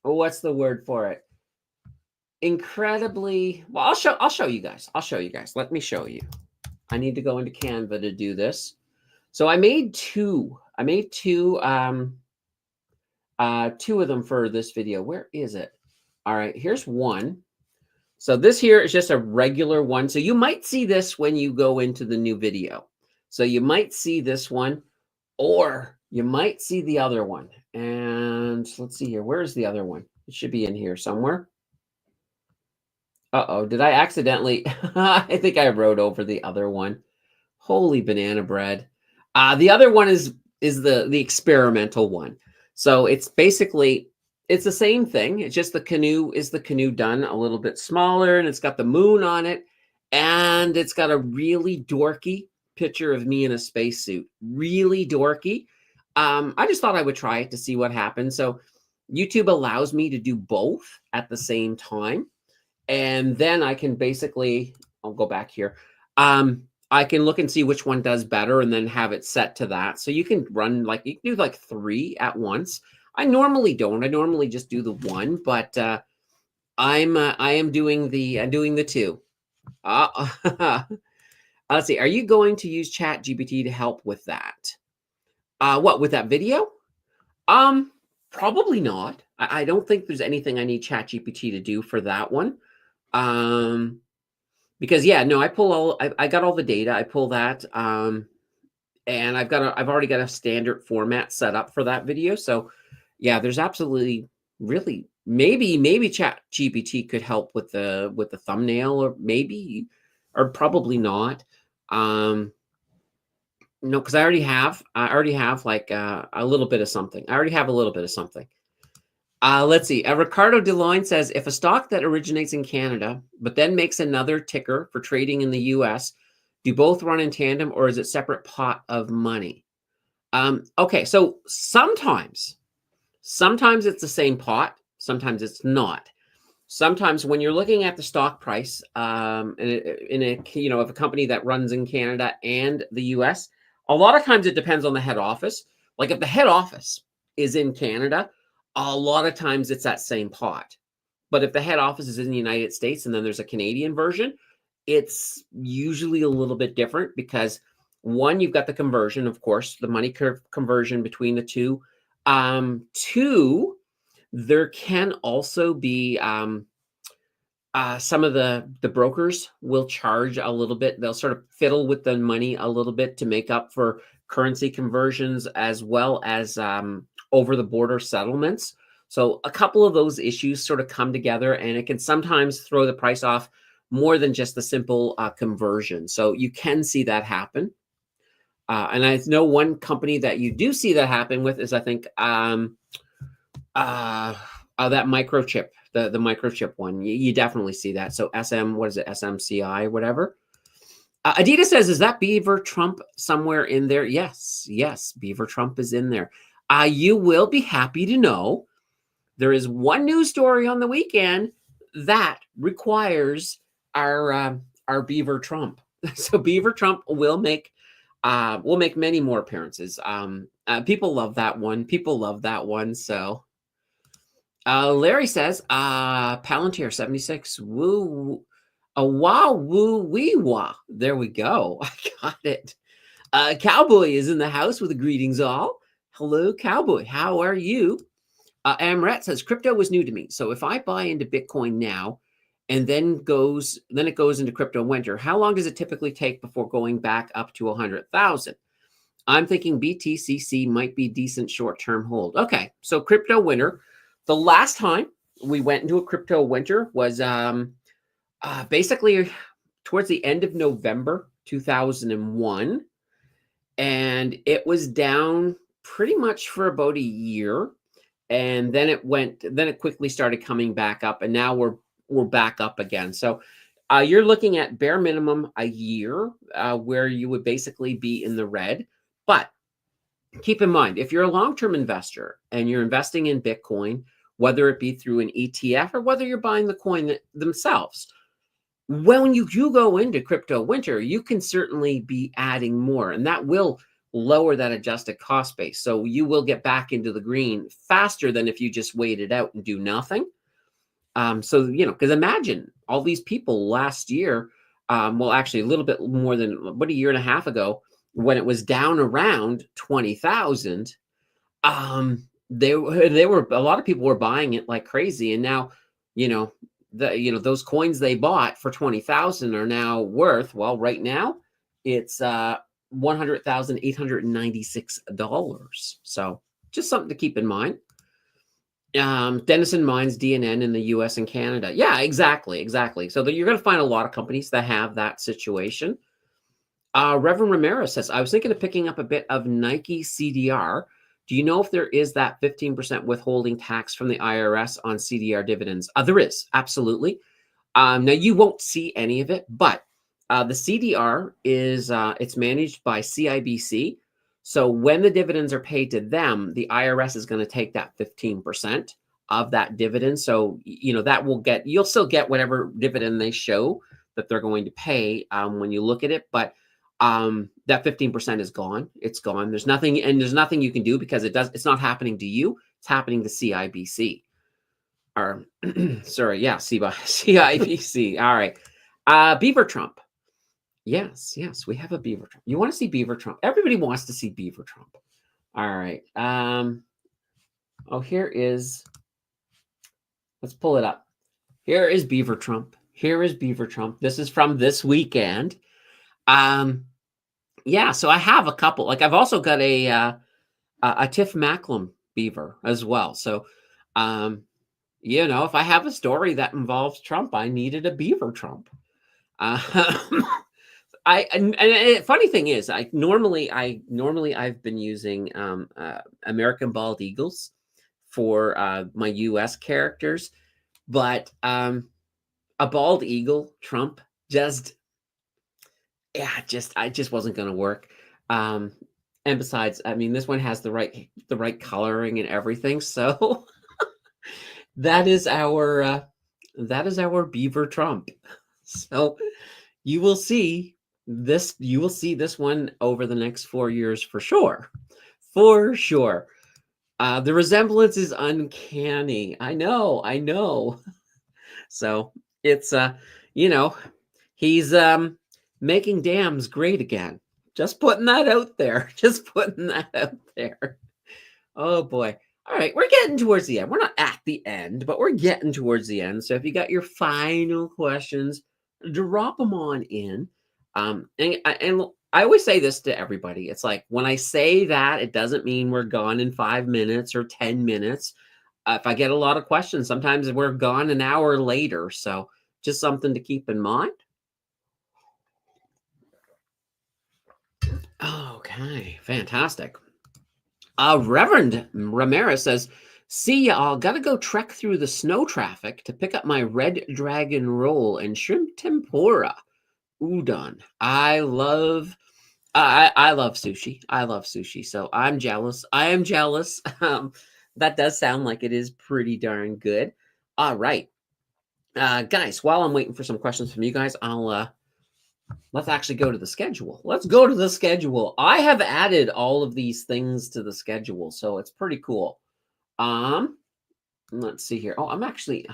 what's the word for it? Incredibly, well, I'll show you guys. I'll show you guys. Let me show you. I need to go into Canva to do this. So I made 2. I made 2 of them for this video. Where is it? All right, here's one. So this here is just a regular one. So you might see this when you go into the new video. So you might see this one, or you might see the other one. And let's see here. Where's the other one? It should be in here somewhere. Uh-oh, did I accidentally? I think I wrote over the other one. Holy banana bread. The other one is the experimental one. So it's basically, it's the same thing. It's just the canoe done a little bit smaller, and it's got the moon on it, and it's got a really dorky picture of me in a spacesuit. Really dorky. I just thought I would try it to see what happens. So YouTube allows me to do both at the same time. And then I can basically, I'll go back here. I can look and see which one does better and then have it set to that. So you can run you can do like 3 at once. I normally don't. I normally just do the one, but I am doing the two. Let's see. Are you going to use Chat GPT to help with that? What with that video? Um, Probably not. I don't think there's anything I need Chat GPT to do for that one. Um, because yeah, no, I got all the data. I pull that. And I've already got a standard format set up for that video. So yeah, there's absolutely really maybe Chat GPT could help with the thumbnail, or maybe, or probably not. Um no, because I already have like a little bit of something. I already have a little bit of something. Let's see. Ricardo DeLoyne says, if a stock that originates in Canada but then makes another ticker for trading in the US, do both run in tandem, or is it separate pot of money? Okay, so sometimes it's the same pot, sometimes it's not. Sometimes when you're looking at the stock price, in a of a company that runs in Canada and the US, a lot of times it depends on the head office. Like if the head office is in Canada, a lot of times it's that same pot. But if the head office is in the United States and then there's a Canadian version, it's usually a little bit different because one, you've got the conversion, of course, the money curve conversion between the two. Two, there can also be some of the brokers will charge a little bit. They'll sort of fiddle with the money a little bit to make up for currency conversions as well as over the border settlements. So a couple of those issues sort of come together, and it can sometimes throw the price off more than just the simple conversion. So you can see that happen. And I know one company that you do see that happen with is, I think, that microchip, the microchip one. You definitely see that. So what is it? SMCI, whatever. Adidas says, is that Beaver Trump somewhere in there? Yes, Beaver Trump is in there. You will be happy to know there is one news story on the weekend that requires our Beaver Trump. So Beaver Trump will make many more appearances. People love that one. So Larry says, Palantir 76. Woo. A wow, woo, wee, wah. There we go. I got it. Cowboy is in the house with the greetings all. Hello, Cowboy. How are you? Amrat says, crypto was new to me. So if I buy into Bitcoin now and then it goes into crypto winter, how long does it typically take before going back up to 100,000? I'm thinking BTCC might be decent short-term hold. Okay, so crypto winter. The last time we went into a crypto winter was basically towards the end of November 2001, and it was down pretty much for about a year, and then it quickly started coming back up, and now we're back up again. So you're looking at bare minimum a year where you would basically be in the red. But keep in mind, if you're a long-term investor and you're investing in Bitcoin, whether it be through an ETF or whether you're buying the coin themselves, when you do go into crypto winter, you can certainly be adding more, and that will lower that adjusted cost base. So you will get back into the green faster than if you just wait it out and do nothing. So, because imagine all these people last year, well, actually a little bit more than about a year and a half ago, when it was down around 20,000, they were a lot of people were buying it like crazy, and now, those coins they bought for 20,000 are now worth, well, right now it's $100,896. So just something to keep in mind. Denison Mines, DNN in the US and Canada. Yeah, exactly. So you're going to find a lot of companies that have that situation. Reverend Ramirez says, I was thinking of picking up a bit of Nike CDR. Do you know if there is that 15% withholding tax from the IRS on CDR dividends? There is, absolutely. Now, you won't see any of it, but the CDR is it's managed by CIBC. So when the dividends are paid to them, the IRS is going to take that 15% of that dividend. So, you'll still get whatever dividend they show that they're going to pay when you look at it. But that 15% is gone. It's gone. There's nothing you can do because it's not happening to you. It's happening to CIBC. Or sorry, yeah, CIBC. All right. Beaver Trump. Yes, yes, we have a Beaver Trump. You want to see Beaver Trump? Everybody wants to see Beaver Trump. All right. Oh, here is, let's pull it up. Here is Beaver Trump. Here is Beaver Trump. This is from this weekend. Yeah, so I have a couple. Like I've also got a Tiff Macklem beaver as well. So, if I have a story that involves Trump, I needed a beaver Trump. Uh, funny thing is, normally I've been using American bald eagles for my U.S. characters, but a bald eagle Trump just I just wasn't going to work. And besides, I mean, this one has the right coloring and everything, so that is our beaver Trump. So you will see this one over the next 4 years for sure. For sure. The resemblance is uncanny. I know. So it's he's making dams great again. Just putting that out there. Just putting that out there. Oh boy. All right, we're getting towards the end. We're not at the end, but we're getting towards the end. So if you got your final questions, drop them on in. And I always say this to everybody. It's like when I say that, it doesn't mean we're gone in 5 minutes or 10 minutes. If I get a lot of questions, sometimes we're gone an hour later. So just something to keep in mind. Okay, fantastic. Reverend Ramirez says, see y'all, gotta go trek through the snow traffic to pick up my red dragon roll and shrimp tempura udon. I love sushi. I love sushi. So I'm jealous. I am jealous. That does sound like it is pretty darn good. All right. Guys, while I'm waiting for some questions from you guys, let's actually go to the schedule. Let's go to the schedule. I have added all of these things to the schedule, so it's pretty cool. Let's see here. Oh, I'm actually,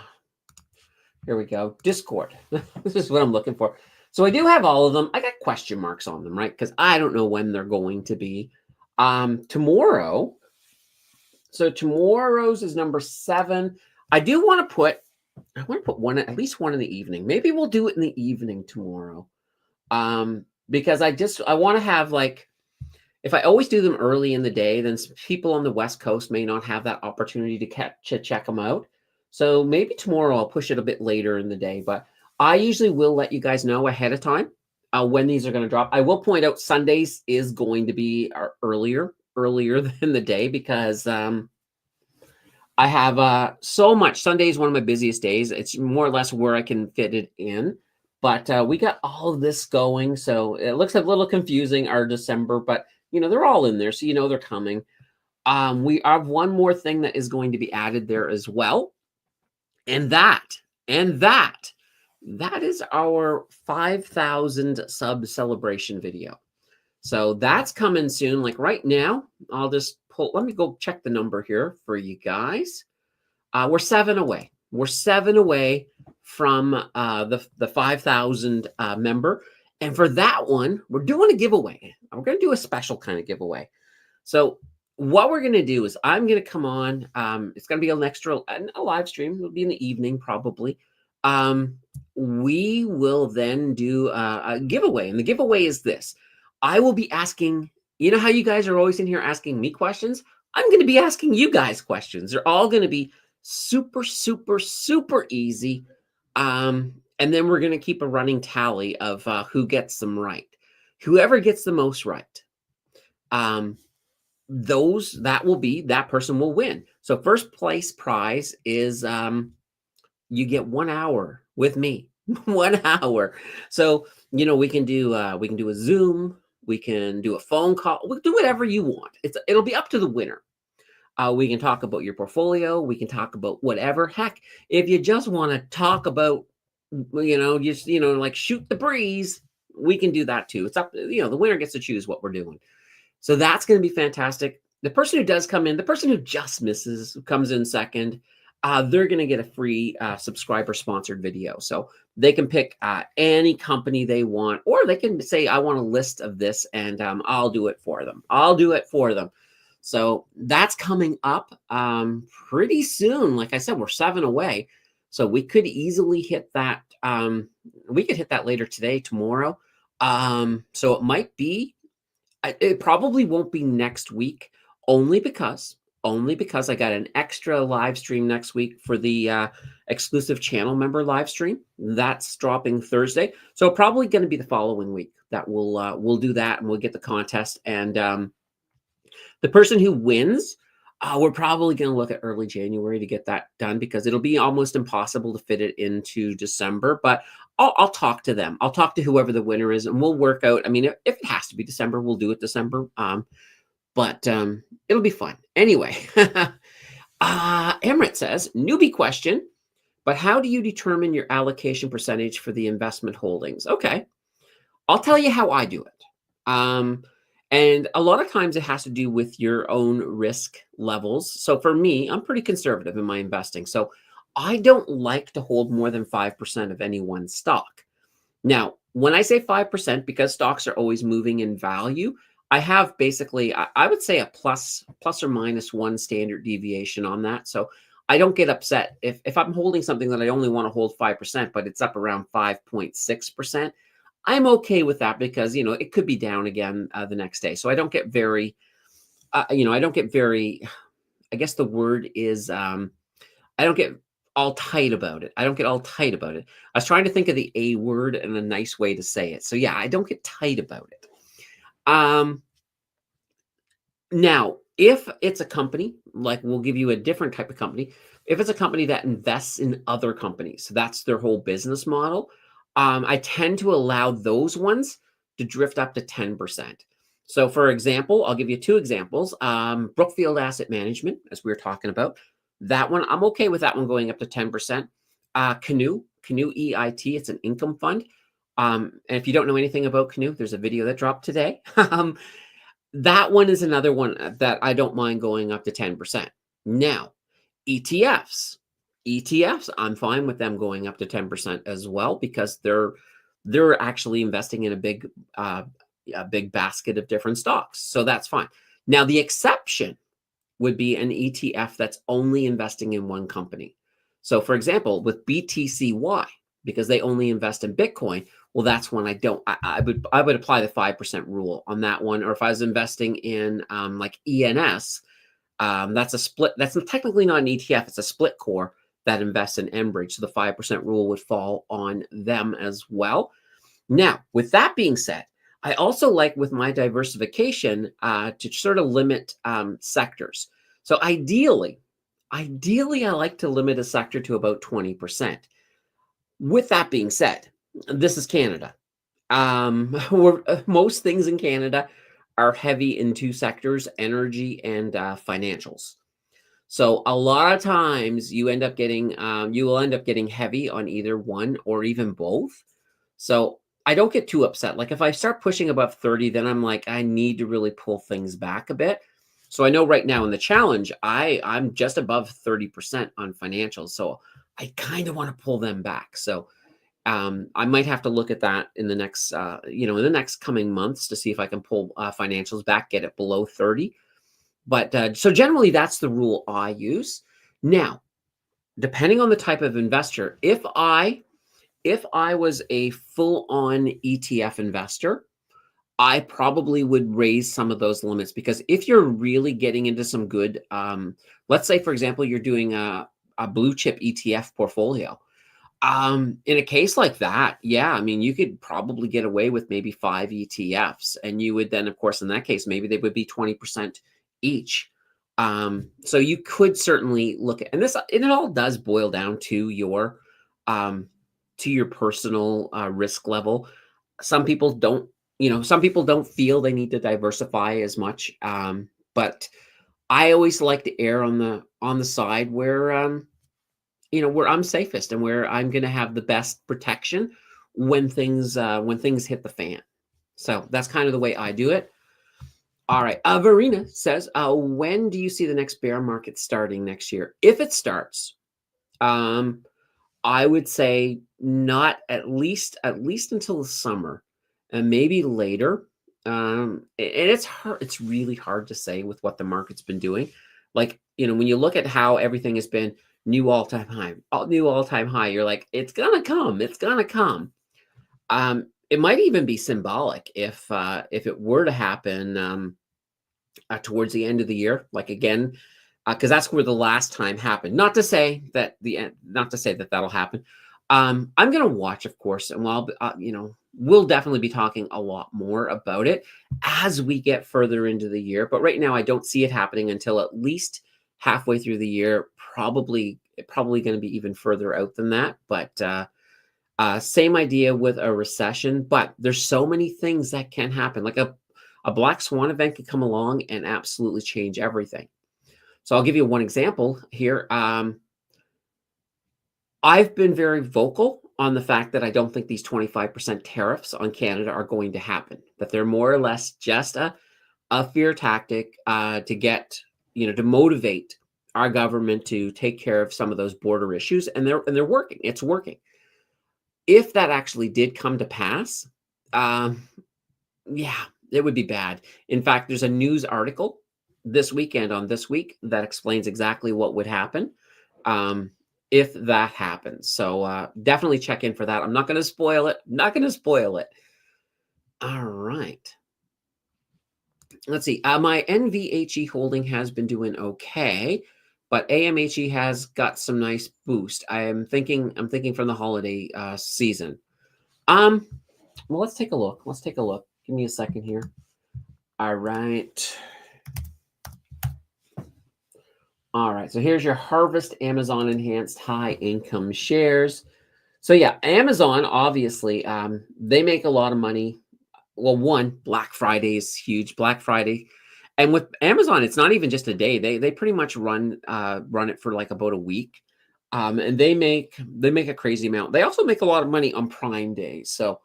here we go. Discord. This is what I'm looking for. So I do have all of them. I got question marks on them, right? Because I don't know when they're going to be. Tomorrow. So tomorrow's is number 7. I want to put one, at least one in the evening. Maybe we'll do it in the evening tomorrow. Because I want to have, like, if I always do them early in the day, then people on the West Coast may not have that opportunity to check them out. So maybe tomorrow I'll push it a bit later in the day, but I usually will let you guys know ahead of time when these are going to drop. I will point out Sundays is going to be earlier than the day because I have so much. Sunday is one of my busiest days. It's more or less where I can fit it in. But we got all of this going, so it looks a little confusing, our December, but they're all in there, so they're coming. We have one more thing that is going to be added there as well, and that is our 5,000 sub celebration video. So that's coming soon. Like right now, I'll just let me go check the number here for you guys. We're 7 away. We're 7 away from the 5,000 member. And for that one, we're doing a giveaway. We're going to do a special kind of giveaway. So what we're going to do is I'm going to come on. It's going to be a live stream. It'll be in the evening probably. We will then do a giveaway. And the giveaway is this. I will be asking, how you guys are always in here asking me questions? I'm going to be asking you guys questions. They're all going to be super, super, super easy. And then we're going to keep a running tally of who gets them right. Whoever gets the most right, that person will win. So first place prize is you get 1 hour with me. 1 hour. So we can do a Zoom, we can do a phone call, we'll do whatever you want. It'll be up to the winner. We can talk about your portfolio. We can talk about whatever. Heck, if you just want to talk about, like shoot the breeze, we can do that too. It's up, the winner gets to choose what we're doing. So that's going to be fantastic. The person who does come in, the person who just misses, comes in second. they're going to get a free subscriber sponsored video. So they can pick any company they want, or they can say, I want a list of this, and I'll do it for them. I'll do it for them. So that's coming up pretty soon. Like I said, we're 7 away. So we could easily hit that. We could hit that later today, tomorrow. So it might be, it probably won't be next week, only because I got an extra live stream next week for the exclusive channel member live stream. That's dropping Thursday. So probably going to be the following week that we'll do that, and we'll get the contest. And the person who wins, we're probably going to look at early January to get that done, because it'll be almost impossible to fit it into December. But I'll talk to them. I'll talk to whoever the winner is, and we'll work out. I mean, if it has to be December, we'll do it December. But it'll be fun. Anyway, Emirates says, newbie question, but how do you determine your allocation percentage for the investment holdings? Okay, I'll tell you how I do it. And a lot of times it has to do with your own risk levels. So for me, I'm pretty conservative in my investing. So I don't like to hold more than 5% of any one stock. Now, when I say 5%, because stocks are always moving in value, I have basically, I would say a plus or minus 1 standard deviation on that. So I don't get upset if I'm holding something that I only want to hold 5%, but it's up around 5.6%. I'm okay with that, because, it could be down again the next day. So I don't get very, I don't get very, I guess the word is, I don't get all tight about it. I don't get all tight about it. I was trying to think of the A word and a nice way to say it. So yeah, I don't get tight about it. Now, if it's a company, like, we'll give you a different type of company. If it's a company that invests in other companies, so that's their whole business model, I tend to allow those ones to drift up to 10%. So for example, I'll give you 2 examples. Brookfield Asset Management, as we were talking about, that one, I'm okay with that one going up to 10%. Canoe EIT, it's an income fund. And if you don't know anything about Canoe, there's a video that dropped today. That one is another one that I don't mind going up to 10%. Now, ETFs. I'm fine with them going up to 10% as well, because they're actually investing in a big basket of different stocks. So that's fine. Now, the exception would be an ETF that's only investing in one company. So for example, with BTCY, because they only invest in Bitcoin, well, that's when I would apply the 5% rule on that one. Or if I was investing in like ENS, that's a split. That's technically not an ETF. It's a split core that invests in Enbridge. So the 5% rule would fall on them as well. Now, with that being said, I also like, with my diversification, to sort of limit sectors. So ideally, I like to limit a sector to about 20%. With that being said, this is Canada. Most things in Canada are heavy in 2 sectors: energy and financials. So a lot of times you will end up getting heavy on either one or even both. So I don't get too upset. Like, if I start pushing above 30, then I'm like, I need to really pull things back a bit. So I know right now in the challenge, I'm just above 30% on financials. So I kind of want to pull them back. So I might have to look at that in the next, in the next coming months, to see if I can pull financials back, get it below 30. But so generally, that's the rule I use. Now, depending on the type of investor, if I was a full-on ETF investor, I probably would raise some of those limits, because if you're really getting into some good, let's say, for example, you're doing a blue chip ETF portfolio. In a case like that, yeah, I mean, you could probably get away with maybe 5 ETFs, and you would then, of course, in that case, maybe they would be 20% each. So you could certainly look at, and it all does boil down to your personal risk level. Some people don't, feel they need to diversify as much. But I always like to err on the side where, where I'm safest and where I'm going to have the best protection when things hit the fan. So that's kind of the way I do it. All right. Verena says, when do you see the next bear market starting next year? If it starts, Um, I would say not at least until the summer and maybe later. And it's hard. It's really hard to say with what the market's been doing. Like, when you look at how everything has been new all-time high, new all-time high, you're like, it's gonna come. It's gonna come. It might even be symbolic if it were to happen towards the end of the year, like again, because that's where the last time happened. Not to say that that'll happen. I'm gonna watch, of course, and we'll definitely be talking a lot more about it as we get further into the year. But right now, I don't see it happening until at least halfway through the year. Probably going to be even further out than that. But same idea with a recession. But there's so many things that can happen. Like a black swan event could come along and absolutely change everything. So I'll give you one example here. I've been very vocal on the fact that I don't think these 25% tariffs on Canada are going to happen, that they're more or less just a fear tactic to motivate our government to take care of some of those border issues. And they're working. It's working. If that actually did come to pass, yeah, it would be bad. In fact, there's a news article this weekend on This Week that explains exactly what would happen if that happens. So definitely check in for that. I'm not going to spoil it. Not going to spoil it. All right. Let's see. My NVHE holding has been doing okay, but AMHE has got some nice boost. I'm thinking from the holiday season. Well, let's take a look. Give me a second here. All right. All right. So here's your Harvest Amazon Enhanced High Income Shares. So yeah, Amazon, obviously, they make a lot of money. Well, one, Black Friday is huge. Black Friday. And with Amazon, it's not even just a day. They pretty much run it for like about a week. And they make a crazy amount. They also make a lot of money on Prime Day. So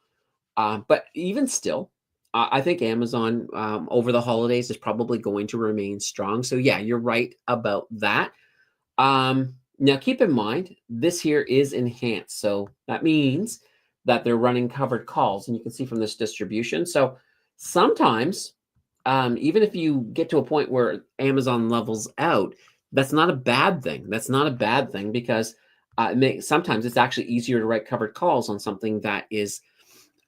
but even still, I think Amazon over the holidays is probably going to remain strong. So yeah, you're right about that. Now keep in mind, this here is enhanced. So that means that they're running covered calls, and you can see from this distribution. So sometimes, even if you get to a point where Amazon levels out, that's not a bad thing. That's not a bad thing because sometimes it's actually easier to write covered calls on something that is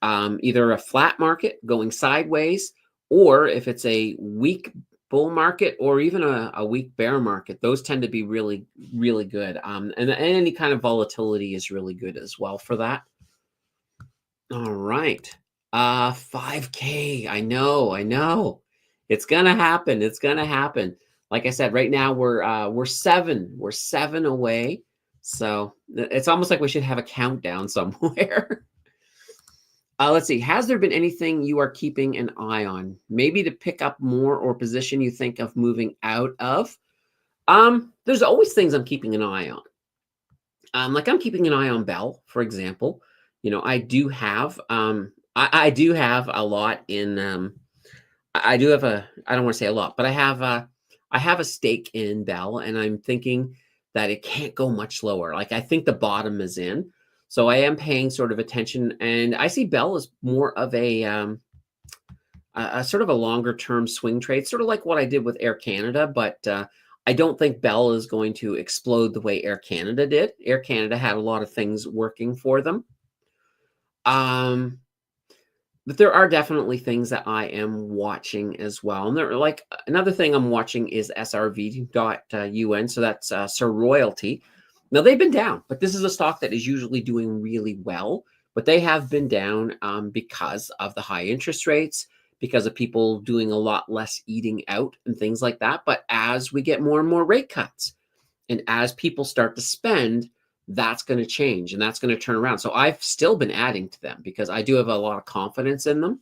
either a flat market going sideways, or if it's a weak bull market or even a weak bear market, those tend to be really, really good. And any kind of volatility is really good as well for that. All right. 5K. I know. It's gonna happen. It's gonna happen. Like I said, right now we're seven away. So it's almost like we should have a countdown somewhere. Let's see. Has there been anything you are keeping an eye on? Maybe to pick up more or position you think of moving out of? There's always things I'm keeping an eye on. Like I'm keeping an eye on Bell, for example. I do have I do have a lot in I do have I don't want to say a lot, but I have a stake in Bell, and I'm thinking that it can't go much lower. Like I think the bottom is in. So I am paying sort of attention, and I see Bell as more of a sort of a longer term swing trade, sort of like what I did with Air Canada. But I don't think Bell is going to explode the way Air Canada did. Air Canada had a lot of things working for them. But there are definitely things that I am watching as well. And there, like another thing I'm watching is SRV.UN. So that's Sir Royalty. Now they've been down, but this is a stock that is usually doing really well. But they have been down because of the high interest rates, because of people doing a lot less eating out and things like that. But as we get more and more rate cuts, and as people start to spend, that's going to change and that's going to turn around. So I've still been adding to them because I do have a lot of confidence in them.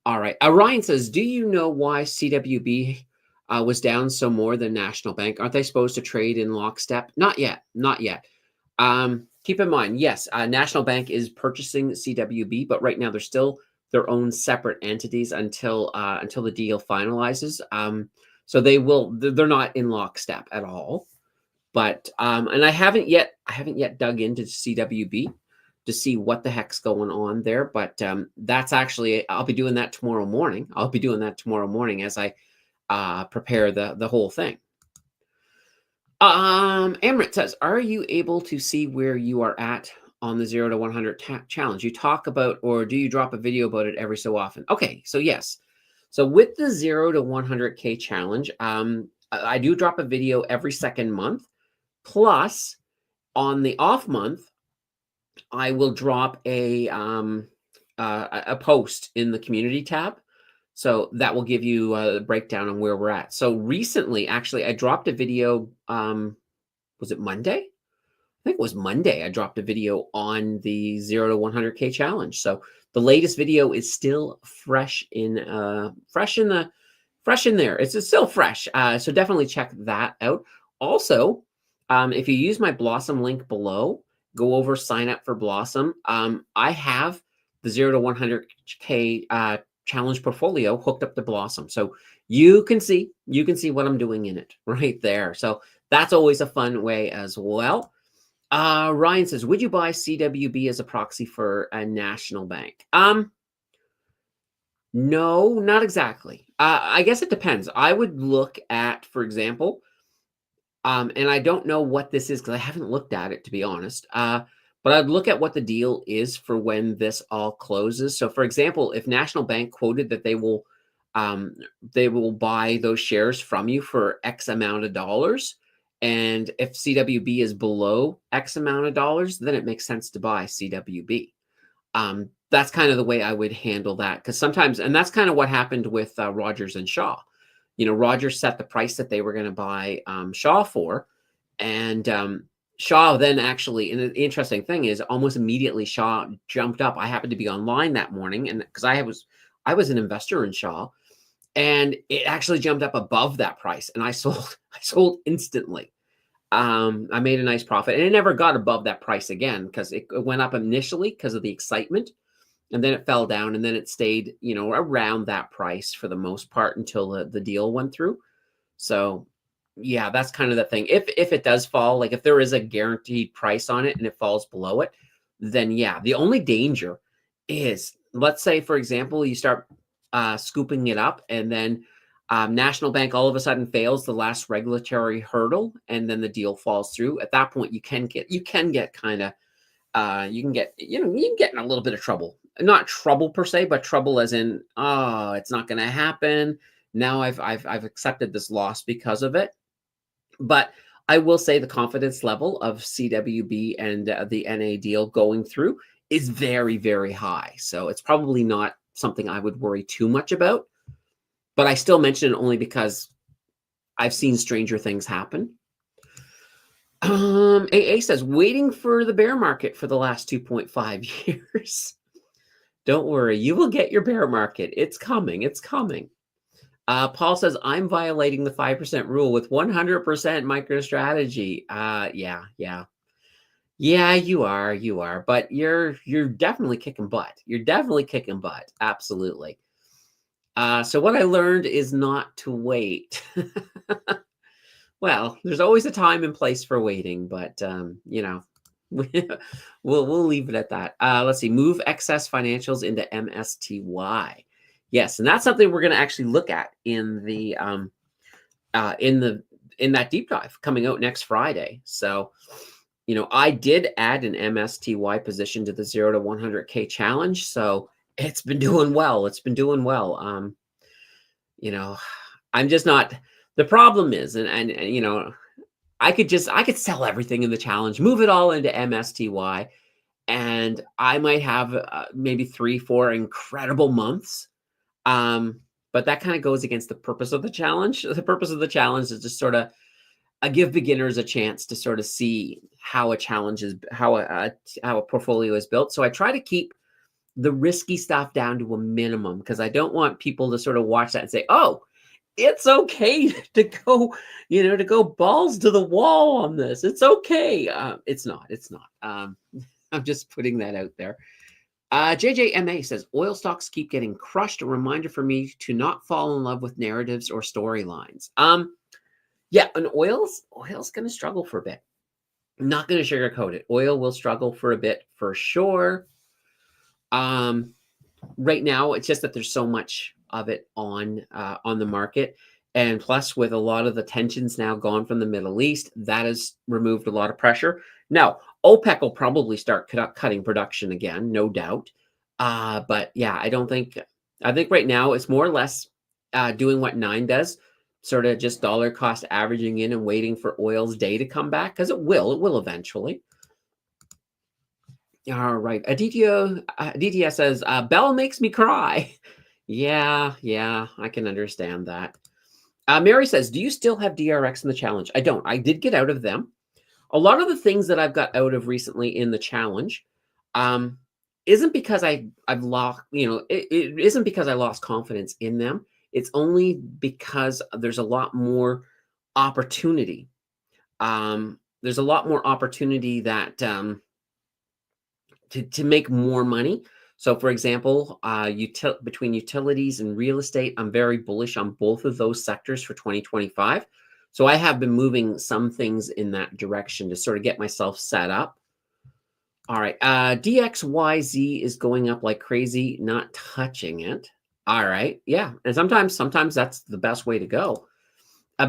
All right. Ryan says, do you know why CWB was down so more than National Bank? Aren't they supposed to trade in lockstep? Not yet. Not yet. Keep in mind, yes, National Bank is purchasing CWB, but right now they're still their own separate entities until the deal finalizes. So they're not in lockstep at all. But and I haven't yet dug into CWB to see what the heck's going on there. But that's actually, I'll be doing that tomorrow morning. I'll be doing that tomorrow morning as I prepare the whole thing. Amrit says, are you able to see where you are at on the 0 to 100 challenge? You talk about, or do you drop a video about it every so often? Okay, so yes. So with the 0 to 100K challenge, I do drop a video every second month. Plus, on the off month, I will drop a post in the community tab. So that will give you a breakdown on where we're at. So recently, actually, I dropped a video. Was it Monday? I think it was Monday. I dropped a video on the 0 to 100K challenge. So the latest video is still fresh in there. It's still fresh. So definitely check that out. Also, if you use my Blossom link below, go over, sign up for Blossom. I have the 0 to 100K challenge portfolio hooked up to Blossom. So you can see what I'm doing in it right there. So that's always a fun way as well. Ryan says, would you buy CWB as a proxy for a national bank? No, not exactly. I guess it depends. I would look at, for example, and I don't know what this is because I haven't looked at it, to be honest. But I'd look at what the deal is for when this all closes. So, for example, if National Bank quoted that they will buy those shares from you for X amount of dollars, and if CWB is below X amount of dollars, then it makes sense to buy CWB. That's kind of the way I would handle that, because sometimes, and that's kind of what happened with Rogers and Shaw. Rogers set the price that they were going to buy Shaw for, and Shaw then actually, and the interesting thing is, almost immediately Shaw jumped up. I happened to be online that morning, and because I was an investor in Shaw, and it actually jumped up above that price, and I sold instantly. I made a nice profit, and it never got above that price again because it went up initially because of the excitement, and then it fell down, and then it stayed, around that price for the most part until the deal went through. So yeah, that's kind of the thing. If it does fall, like if there is a guaranteed price on it and it falls below it, then yeah, the only danger is, let's say, for example, you start scooping it up, and then National Bank all of a sudden fails the last regulatory hurdle, and then the deal falls through. At that point, you can get kind of you can get in a little bit of trouble. Not trouble per se, but trouble as in, oh, it's not going to happen. Now I've accepted this loss because of it. But I will say the confidence level of CWB and the NA deal going through is very, very high. So it's probably not something I would worry too much about. But I still mention it only because I've seen stranger things happen. AA says, waiting for the bear market for the last 2.5 years. Don't worry, you will get your bear market. It's coming. It's coming. Paul says, I'm violating the 5% rule with 100% MicroStrategy. Yeah, you are. But you're definitely kicking butt. You're definitely kicking butt. Absolutely. So what I learned is not to wait. Well, there's always a time and place for waiting, but we'll leave it at that. Let's see. Move excess financials into MSTY. Yes, and that's something we're going to actually look at in the in that deep dive coming out next Friday. So, I did add an MSTY position to the 0 to 100K challenge, so it's been doing well. It's been doing well. I'm just not. The problem is, and I could sell everything in the challenge, move it all into MSTY, and I might have maybe 3-4 incredible months. But that kind of goes against the purpose of the challenge. The purpose of the challenge is to sort of give beginners a chance to sort of see how a challenge is, how a portfolio is built. So I try to keep the risky stuff down to a minimum, because I don't want people to sort of watch that and say, oh, it's okay to go, to go balls to the wall on this. It's okay. It's not. I'm just putting that out there. JJMA says, oil stocks keep getting crushed. A reminder for me to not fall in love with narratives or storylines. Yeah, and oil's going to struggle for a bit. I'm not going to sugarcoat it. Oil will struggle for a bit for sure. Um, right now, it's just that there's so much of it on the market, and plus, with a lot of the tensions now gone from the Middle East, that has removed a lot of pressure. Now, OPEC will probably start cutting production again, no doubt. But yeah, I don't think. I think right now it's more or less doing what Nine does, sort of just dollar cost averaging in and waiting for oil's day to come back because it will. It will eventually. All right. Aditya says, Bell makes me cry. Yeah, I can understand that. Mary says, do you still have DRX in the challenge? I don't. I did get out of them. A lot of the things that I've got out of recently in the challenge um, isn't because I've lost, it isn't because I lost confidence in them. It's only because there's a lot more opportunity. There's a lot more opportunity that to make more money. So, for example, between utilities and real estate, I'm very bullish on both of those sectors for 2025. So, I have been moving some things in that direction to sort of get myself set up. All right, DXYZ is going up like crazy, not touching it. All right, yeah, and sometimes that's the best way to go.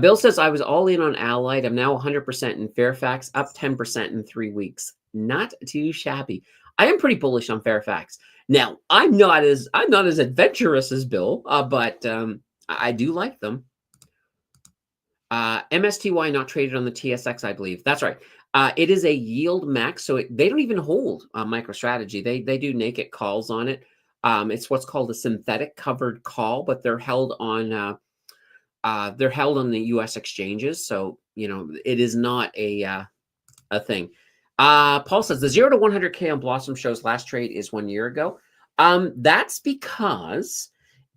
Bill says I was all in on Allied. I'm now 100% in Fairfax, up 10% in 3 weeks. Not too shabby. I am pretty bullish on Fairfax. Now, I'm not as adventurous as Bill, but I do like them. MSTY not traded on the TSX, I believe. That's right. It is a yield max, so they don't even hold MicroStrategy. They do naked calls on it. It's what's called a synthetic covered call, but they're held on the U.S. exchanges, so it is not a thing. Paul says the 0 to 100K on Blossom shows last trade is 1 year ago. That's because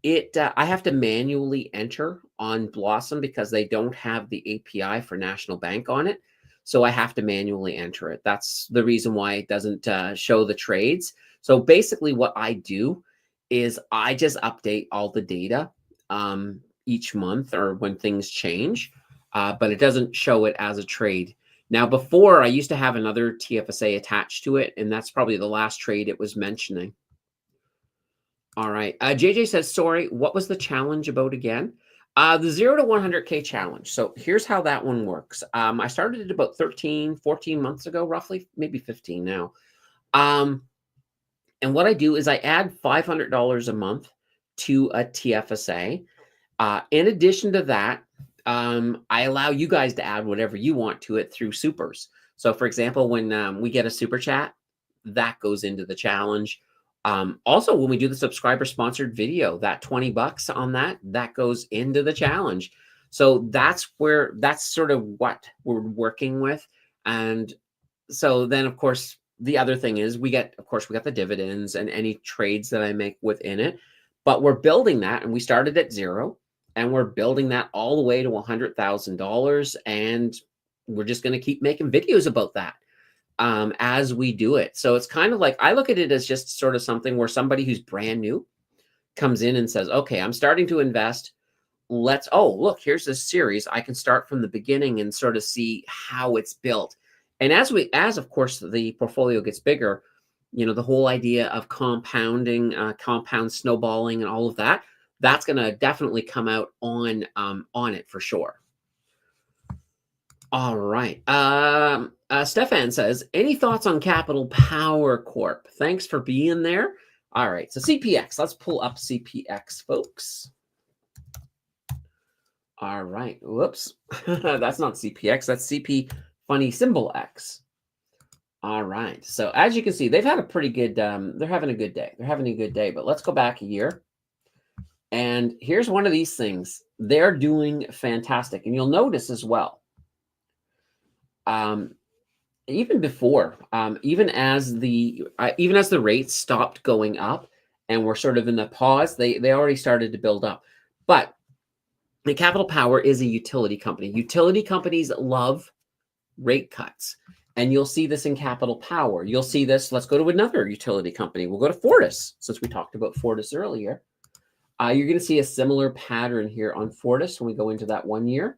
I have to manually enter on Blossom because they don't have the API for National Bank on it. So I have to manually enter it. That's the reason why it doesn't show the trades. So basically what I do is I just update all the data each month or when things change, but it doesn't show it as a trade. Now, before I used to have another TFSA attached to it, and that's probably the last trade it was mentioning. All right. JJ says, sorry, what was the challenge about again? The 0 to 100K challenge. So here's how that one works. I started it about 13, 14 months ago, roughly, maybe 15 now. And what I do is I add $500 a month to a TFSA. In addition to that, I allow you guys to add whatever you want to it through supers. So for example, when we get a super chat, that goes into the challenge. Also, when we do the subscriber sponsored video, that $20 on that goes into the challenge. So that's sort of what we're working with. And so then of course, the other thing is we got the dividends and any trades that I make within it, but we're building that, and we started at 0 and we're building that all the way to $100,000. And we're just going to keep making videos about that as we do it. So it's kind of like, I look at it as just sort of something where somebody who's brand new comes in and says, okay, I'm starting to invest. Look, here's this series. I can start from the beginning and sort of see how it's built. And as of course, the portfolio gets bigger, the whole idea of compounding, compound snowballing and all of that, that's going to definitely come out on it for sure. All right. Stefan says, any thoughts on Capital Power Corp? Thanks for being there. All right. So CPX, let's pull up CPX, folks. All right. Whoops. That's not CPX. That's CP funny symbol X. All right. So as you can see, they've had a pretty good, they're having a good day. They're having a good day, but let's go back a year. And here's one of these things. They're doing fantastic. And you'll notice as well, even before, even as the rates stopped going up and we're sort of in the pause, they already started to build up. But the Capital Power is a utility company. Utility companies love rate cuts. And you'll see this in Capital Power. You'll see this. Let's go to another utility company. We'll go to Fortis, since we talked about Fortis earlier. You're going to see a similar pattern here on Fortis when we go into that 1 year.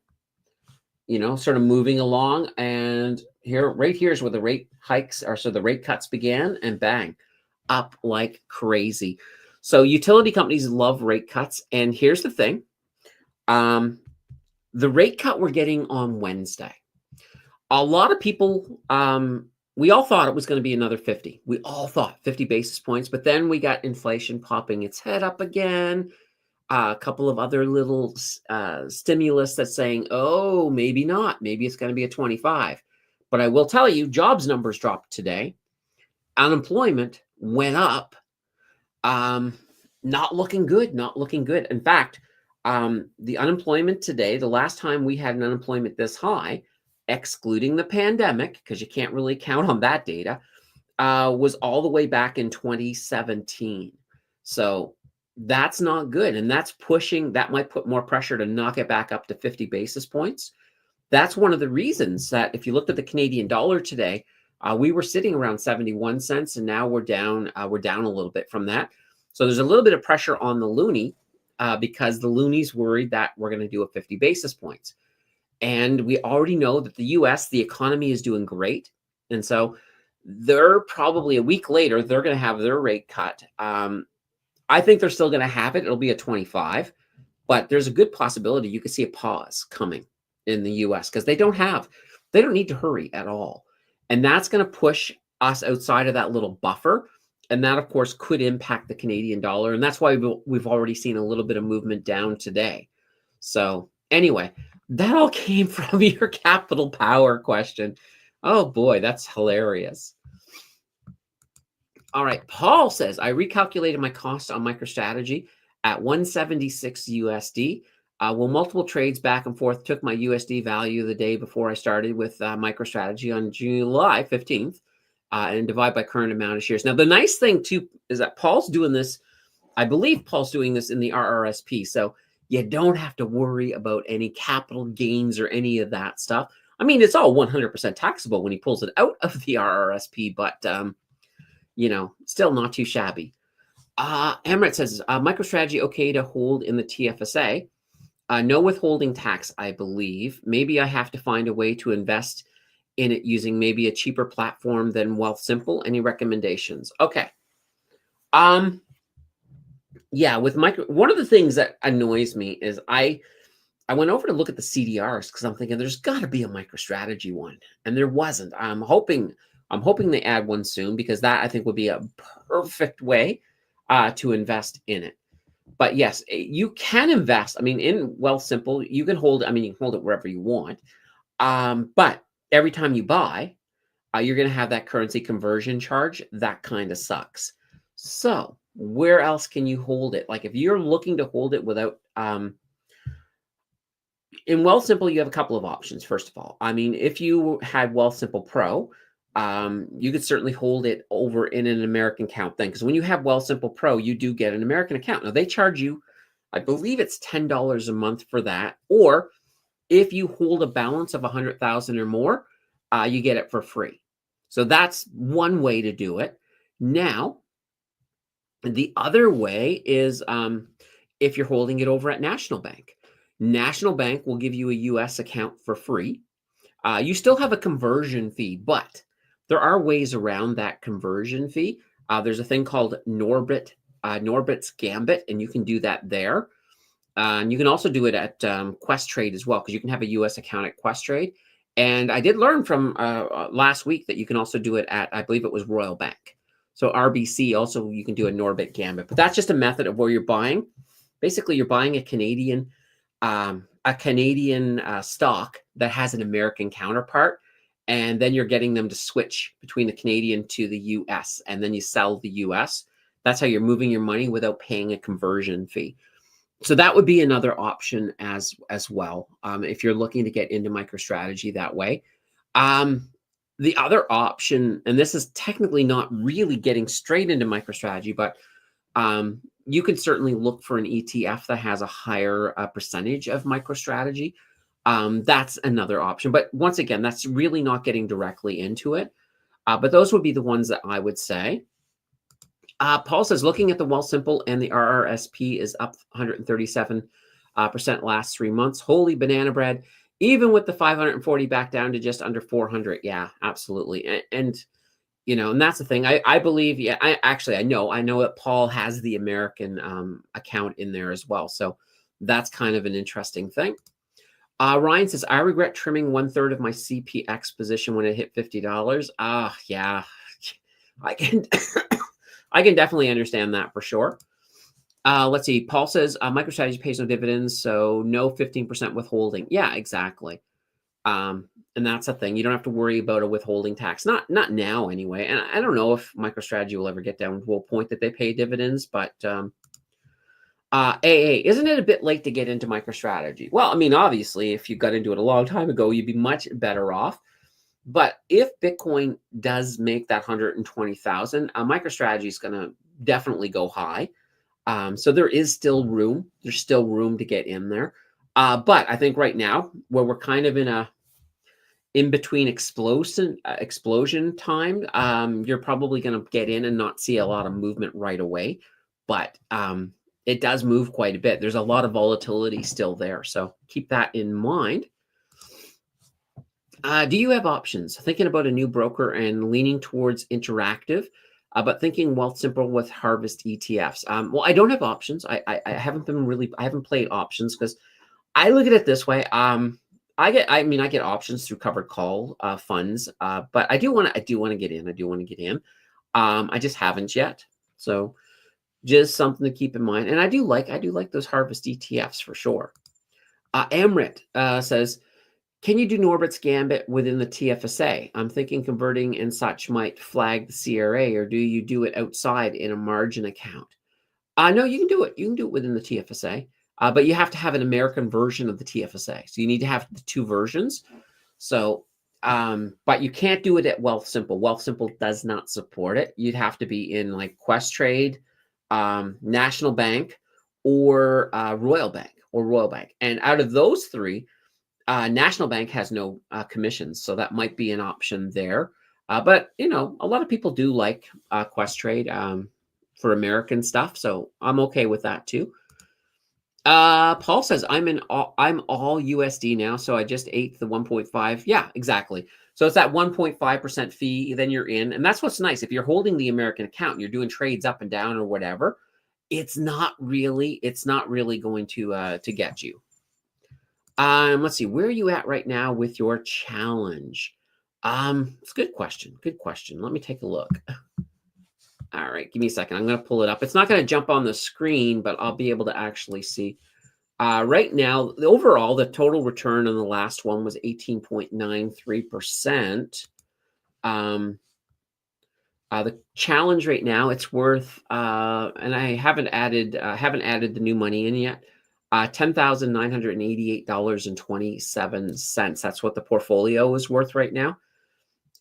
sort of moving along. And right here is where the rate hikes are. So the rate cuts began, and bang, up like crazy. So utility companies love rate cuts. And here's the thing. The rate cut we're getting on Wednesday. A lot of people, we all thought it was going to be another 50. We all thought 50 basis points, but then we got inflation popping its head up again. A couple of other little stimulus that's saying, oh, maybe not. Maybe it's going to be a 25. But I will tell you, jobs numbers dropped today. Unemployment went up. Not looking good. Not looking good. In fact, the unemployment today, the last time we had an unemployment this high, excluding the pandemic, because you can't really count on that data, was all the way back in 2017. So that's not good. And that might put more pressure to knock it back up to 50 basis points. That's one of the reasons that if you looked at the Canadian dollar today, we were sitting around 71 cents, and now we're down a little bit from that. So there's a little bit of pressure on the Loonie because the Loonie's worried that we're going to do a 50 basis points. And we already know that the US, the economy is doing great. And so they're probably a week later, they're going to have their rate cut. I think they're still going to have it. It'll be a 25, but there's a good possibility you could see a pause coming in the US because they don't need to hurry at all. And that's going to push us outside of that little buffer. And that, of course, could impact the Canadian dollar. And that's why we've already seen a little bit of movement down today. So anyway, that all came from your capital power question. Oh boy, that's hilarious. All right, Paul says, I recalculated my cost on MicroStrategy at 176 USD. Well, multiple trades back and forth took my USD value the day before I started with MicroStrategy on July 15th and divide by current amount of shares. Now, the nice thing too is that Paul's doing this. I believe Paul's doing this in the RRSP. So you don't have to worry about any capital gains or any of that stuff. I mean, it's all 100% taxable when he pulls it out of the RRSP, but, still not too shabby. Emirates says, MicroStrategy okay to hold in the TFSA. No withholding tax, I believe. Maybe I have to find a way to invest in it using maybe a cheaper platform than Wealthsimple. Any recommendations? Okay. Yeah, with one of the things that annoys me is I went over to look at the CDRs because I'm thinking there's got to be a MicroStrategy one, and there wasn't. I'm hoping they add one soon because that I think would be a perfect way to invest in it. But yes, you can invest. I mean, in Wealthsimple, you can hold. I mean, you can hold it wherever you want. But every time you buy, you're going to have that currency conversion charge. That kind of sucks. So where else can you hold it? Like if you're looking to hold it without, in Wealthsimple, you have a couple of options. First of all, I mean, if you had Wealthsimple Pro, you could certainly hold it over in an American account then, because when you have Wealthsimple Pro, you do get an American account. Now they charge you, I believe it's $10 a month for that. Or if you hold a balance of 100,000 or more, you get it for free. So that's one way to do it. Now, the other way is if you're holding it over at National Bank. National Bank will give you a US account for free. You still have a conversion fee, but there are ways around that conversion fee. There's a thing called Norbit's Gambit, and you can do that there. And you can also do it at Questrade as well, because you can have a US account at Questrade. And I did learn from last week that you can also do it at, I believe it was Royal Bank. So RBC also, you can do a Norbit Gambit, but that's just a method of where you're buying. Basically, you're buying a Canadian stock that has an American counterpart, and then you're getting them to switch between the Canadian to the US, and then you sell the US. That's how you're moving your money without paying a conversion fee. So that would be another option as well, if you're looking to get into MicroStrategy that way. The other option, and this is technically not really getting straight into MicroStrategy, but you could certainly look for an ETF that has a higher percentage of MicroStrategy. That's another option. But once again, that's really not getting directly into it. But those would be the ones that I would say. Paul says, looking at the Wealthsimple and the RRSP is up 137% last 3 months. Holy banana bread. even with the 540 back down to just under 400. Yeah, absolutely. And and that's the thing. I believe, yeah, I know that Paul has the American account in there as well. So that's kind of an interesting thing. Ryan says, I regret trimming 1/3 of my CPX position when it hit $50. Yeah, I can, I can definitely understand that for sure. Let's see. Paul says, MicroStrategy pays no dividends, so no 15% withholding. Yeah, exactly. And that's the thing. You don't have to worry about a withholding tax. Not now anyway. And I don't know if MicroStrategy will ever get down to a point that they pay dividends, but AA, isn't it a bit late to get into MicroStrategy? Well, I mean, obviously, if you got into it a long time ago, you'd be much better off. But if Bitcoin does make that 120,000, MicroStrategy is going to definitely go high. So there is still room. There's still room to get in there. But I think right now, where we're kind of in between explosion time, you're probably going to get in and not see a lot of movement right away. But it does move quite a bit. There's a lot of volatility still there. So keep that in mind. Do you have options? Thinking about a new broker and leaning towards interactive, but thinking Wealthsimple with Harvest ETFs. Well, I don't have options. I haven't I haven't played options because I look at it this way. I get options through covered call funds, but I do want to get in. I do want to get in. I just haven't yet. So just something to keep in mind. And I do like those Harvest ETFs for sure. Amrit says, can you do Norbert's Gambit within the TFSA? I'm thinking converting and such might flag the CRA, or do you do it outside in a margin account? No, you can do it. You can do it within the TFSA, but you have to have an American version of the TFSA. So you need to have the two versions. So, but you can't do it at Wealthsimple. Wealthsimple does not support it. You'd have to be in like Questrade, National Bank, or Royal Bank. And out of those three, National Bank has no commissions, so that might be an option there. But a lot of people do like Questrade for American stuff, so I'm okay with that too. Paul says, I'm all USD now, so I just ate the 1.5. Yeah, exactly. So it's that 1.5% fee, then you're in, and that's what's nice. If you're holding the American account and you're doing trades up and down or whatever, it's not really going to get you. Let's see, where are you at right now with your challenge? It's a good question. Good question. Let me take a look. All right, give me a second. I'm going to pull it up. It's not going to jump on the screen, but I'll be able to actually see. Right now, the total return on the last one was 18.93%. The challenge right now, it's worth, and I haven't added the new money in yet. $10,988.27. That's what the portfolio is worth right now.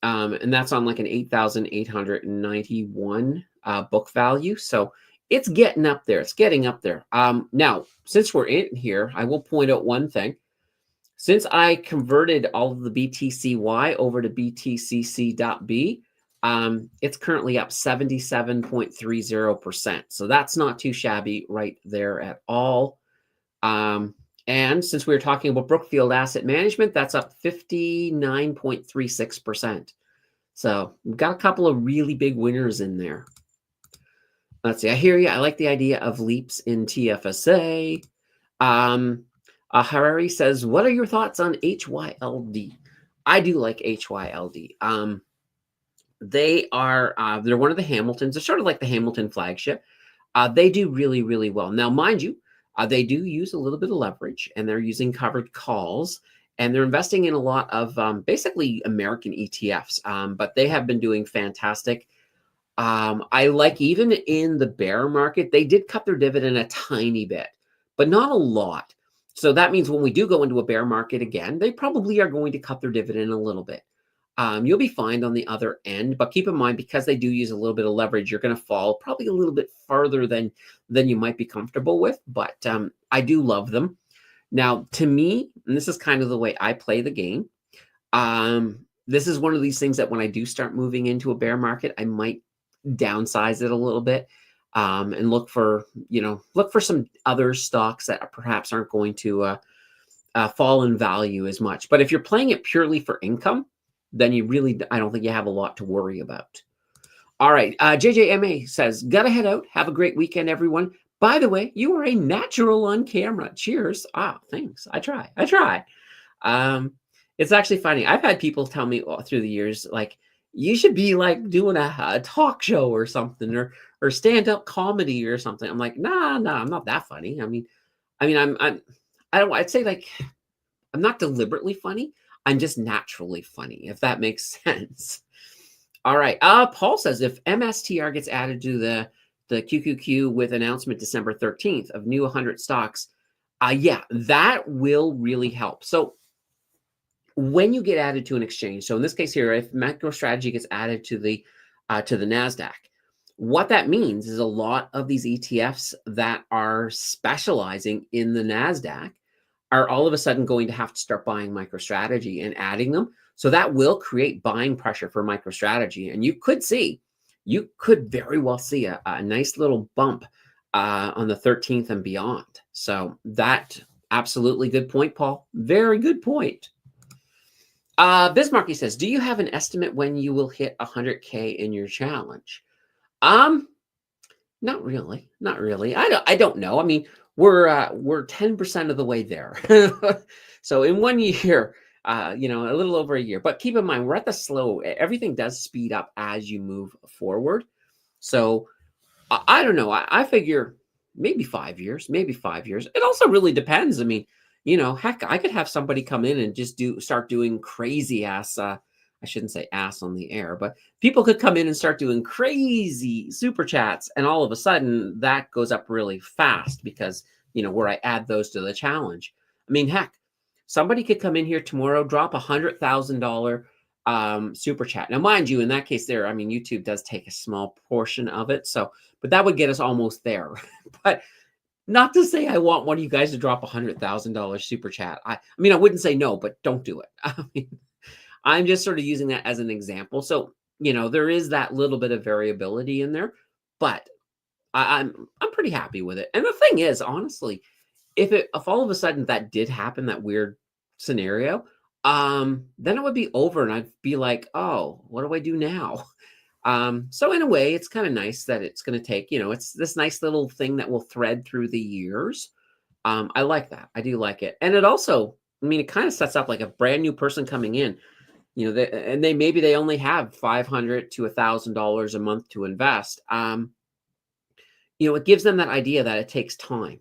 And that's on like an 8,891 book value. So it's getting up there. It's getting up there. Now, since we're in here, I will point out one thing. Since I converted all of the BTCY over to BTCC.B, it's currently up 77.30%. So that's not too shabby right there at all. And since we were talking about Brookfield Asset Management, that's up 59.36%. So we've got a couple of really big winners in there. Let's see. I hear you. I like the idea of leaps in TFSA. Harari says, what are your thoughts on HYLD? I do like HYLD. They're one of the Hamiltons. They're sort of like the Hamilton flagship. They do really, really well. Now, mind you, they do use a little bit of leverage, and they're using covered calls, and they're investing in a lot of basically American ETFs, but they have been doing fantastic. I like, even in the bear market, they did cut their dividend a tiny bit, but not a lot. So that means when we do go into a bear market again, they probably are going to cut their dividend a little bit. You'll be fine on the other end, but keep in mind, because they do use a little bit of leverage, you're going to fall probably a little bit farther than you might be comfortable with. But I do love them. Now, to me, and this is kind of the way I play the game, this is one of these things that when I do start moving into a bear market, I might downsize it a little bit and look for some other stocks that perhaps aren't going to fall in value as much. But if you're playing it purely for income, then I don't think you have a lot to worry about. All right. JJMA says, gotta head out. Have a great weekend, everyone. By the way, you are a natural on camera. Cheers. Ah, thanks. I try. It's actually funny. I've had people tell me all through the years, like, you should be like doing a talk show or something, or stand-up comedy or something. I'm like, nah, I'm not that funny. I don't, I'd say like, I'm not deliberately funny. I'm just naturally funny, if that makes sense. All right. Paul says, if MSTR gets added to the QQQ with announcement December 13th of new 100 stocks, yeah, that will really help. So when you get added to an exchange, so in this case here, if MicroStrategy gets added to the NASDAQ, what that means is a lot of these ETFs that are specializing in the NASDAQ are all of a sudden going to have to start buying MicroStrategy and adding them. So that will create buying pressure for MicroStrategy. And you could very well see a nice little bump on the 13th and beyond. So that absolutely good point, Paul. Very good point. Bismarcky says, do you have an estimate when you will hit 100K in your challenge? Not really. I don't know. I mean, we're 10% of the way there. So in 1 year, a little over a year. But keep in mind, we're at the slow. Everything does speed up as you move forward. So I don't know. I figure maybe 5 years. It also really depends. I mean, heck, I could have somebody come in and just start doing crazy ass. I shouldn't say ass on the air, but people could come in and start doing crazy super chats, and all of a sudden that goes up really fast because where I add those to the challenge. I mean, heck, somebody could come in here tomorrow, drop $100,000 super chat. Now, mind you, in that case, YouTube does take a small portion of it, but that would get us almost there. But not to say I want one of you guys to drop $100,000 super chat. I wouldn't say no, but don't do it. I'm just sort of using that as an example. So, there is that little bit of variability in there, but I'm pretty happy with it. And the thing is, honestly, if all of a sudden that did happen, that weird scenario, then it would be over and I'd be like, oh, what do I do now? So in a way, it's kind of nice that it's going to take, it's this nice little thing that will thread through the years. I like that. I do like it. And it also, it kind of sets up like a brand new person coming in. Maybe they only have $500 to $1,000 a month to invest. It gives them that idea that it takes time,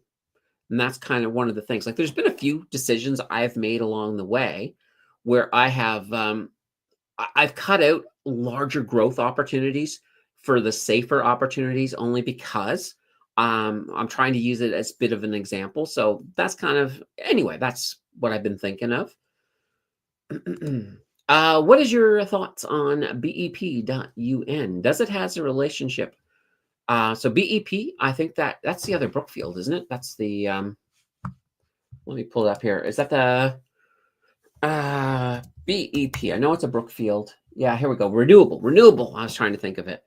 and that's kind of one of the things. Like, there's been a few decisions I've made along the way where I have I've cut out larger growth opportunities for the safer opportunities, only because I'm trying to use it as a bit of an example. So that's that's what I've been thinking of. What is your thoughts on BEP.UN? Does it has a relationship? So BEP, I think that's the other Brookfield, isn't it? That's the let me pull it up here. Is that the BEP? I know it's a Brookfield. Yeah, here we go. Renewable. I was trying to think of it.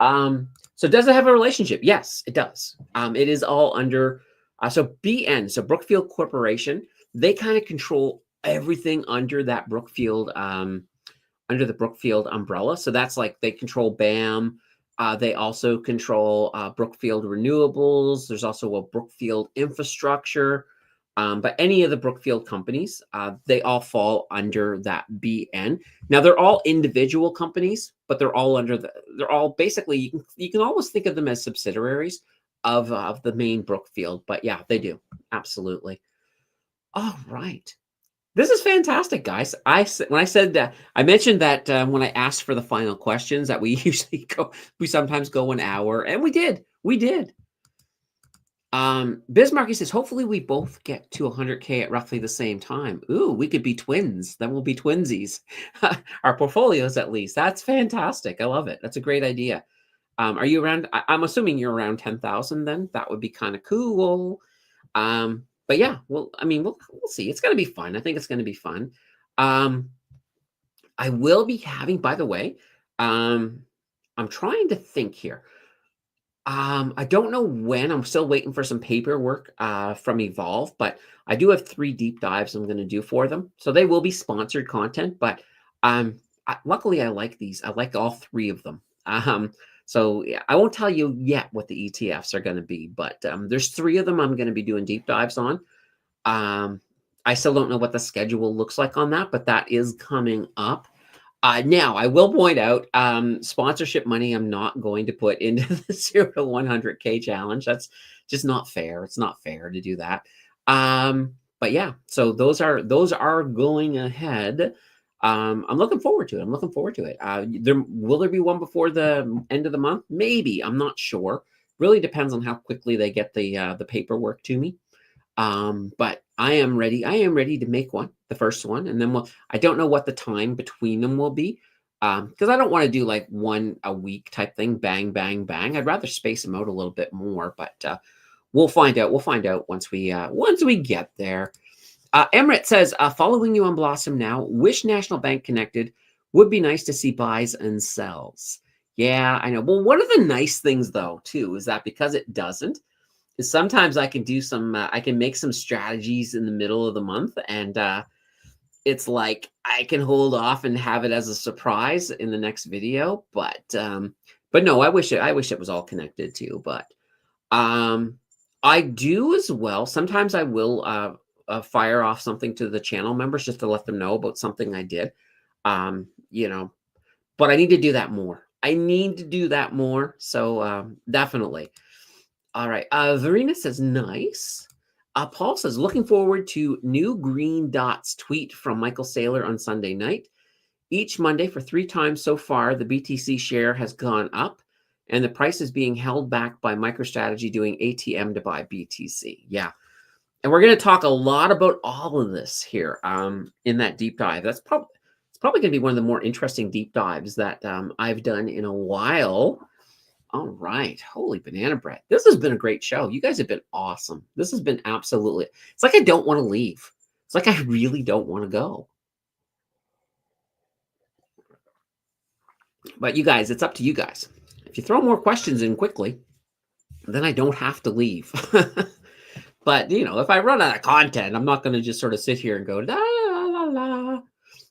So does it have a relationship? Yes, it does. It is all under so BN, so Brookfield Corporation. They kind of control everything under that Brookfield, under the Brookfield umbrella. So that's like they control BAM. They also control Brookfield Renewables. There's also a Brookfield Infrastructure. But any of the Brookfield companies, they all fall under that BN. Now, they're all individual companies, but they're all basically, you can almost think of them as subsidiaries of the main Brookfield. But yeah, they do. Absolutely. All right. This is fantastic, guys. When I said that, I mentioned that when I asked for the final questions that we sometimes go an hour, and we did. Bismarcky says, hopefully we both get to 100K at roughly the same time. Ooh, we could be twins. Then we'll be twinsies. Our portfolios, at least. That's fantastic. I love it. That's a great idea. Are you around? I'm assuming you're around 10,000 then. That would be kind of cool. But yeah, we'll see. It's going to be fun. I think it's going to be fun. I will be having, by the way, I'm trying to think here. I don't know when. I'm still waiting for some paperwork from Evolve, but I do have 3 deep dives I'm gonna do for them. So they will be sponsored content, but, luckily, I like these. I like all 3 of them. So, yeah, I won't tell you yet what the ETFs are gonna be, but, there's 3 of them I'm gonna be doing deep dives on. Um, I still don't know what the schedule looks like on that, but that is coming up. Now, I will point out, sponsorship money I'm not going to put into the 0 to 100K challenge. That's just not fair. It's not fair to do that. But yeah, so those are going ahead. I'm looking forward to it. I'm looking forward to it. Will there be one before the end of the month? Maybe. I'm not sure. Really depends on how quickly they get the paperwork to me. But I am ready. I am ready to make one, the first one, and then I don't know what the time between them will be, because I don't want to do like one a week type thing, bang, bang, bang. I'd rather space them out a little bit more, but we'll find out. We'll find out once we get there. Emirates says, following you on Blossom now. Wish National Bank connected. Would be nice to see buys and sells. Yeah, I know. Well, one of the nice things though too is that because it doesn't, is sometimes I can do I can make some strategies in the middle of the month, and it's like I can hold off and have it as a surprise in the next video. But no, I wish it was all connected too. But um, I do as well. Sometimes I will fire off something to the channel members just to let them know about something I did. Um, you know, but I need to do that more. I need to do that more. So definitely. All right. Verena says, nice. Paul says, looking forward to new green dots tweet from Michael Saylor on Sunday night. Each Monday for 3 times so far, the BTC share has gone up, and the price is being held back by MicroStrategy doing ATM to buy BTC. Yeah. And we're going to talk a lot about all of this here in that deep dive. It's probably going to be one of the more interesting deep dives that I've done in a while. All right. Holy banana bread. This has been a great show. You guys have been awesome. This has been absolutely, it's like I don't want to leave. It's like I really don't want to go. But you guys, it's up to you guys. If you throw more questions in quickly, then I don't have to leave. But, if I run out of content, I'm not going to just sort of sit here and go, la, la, la,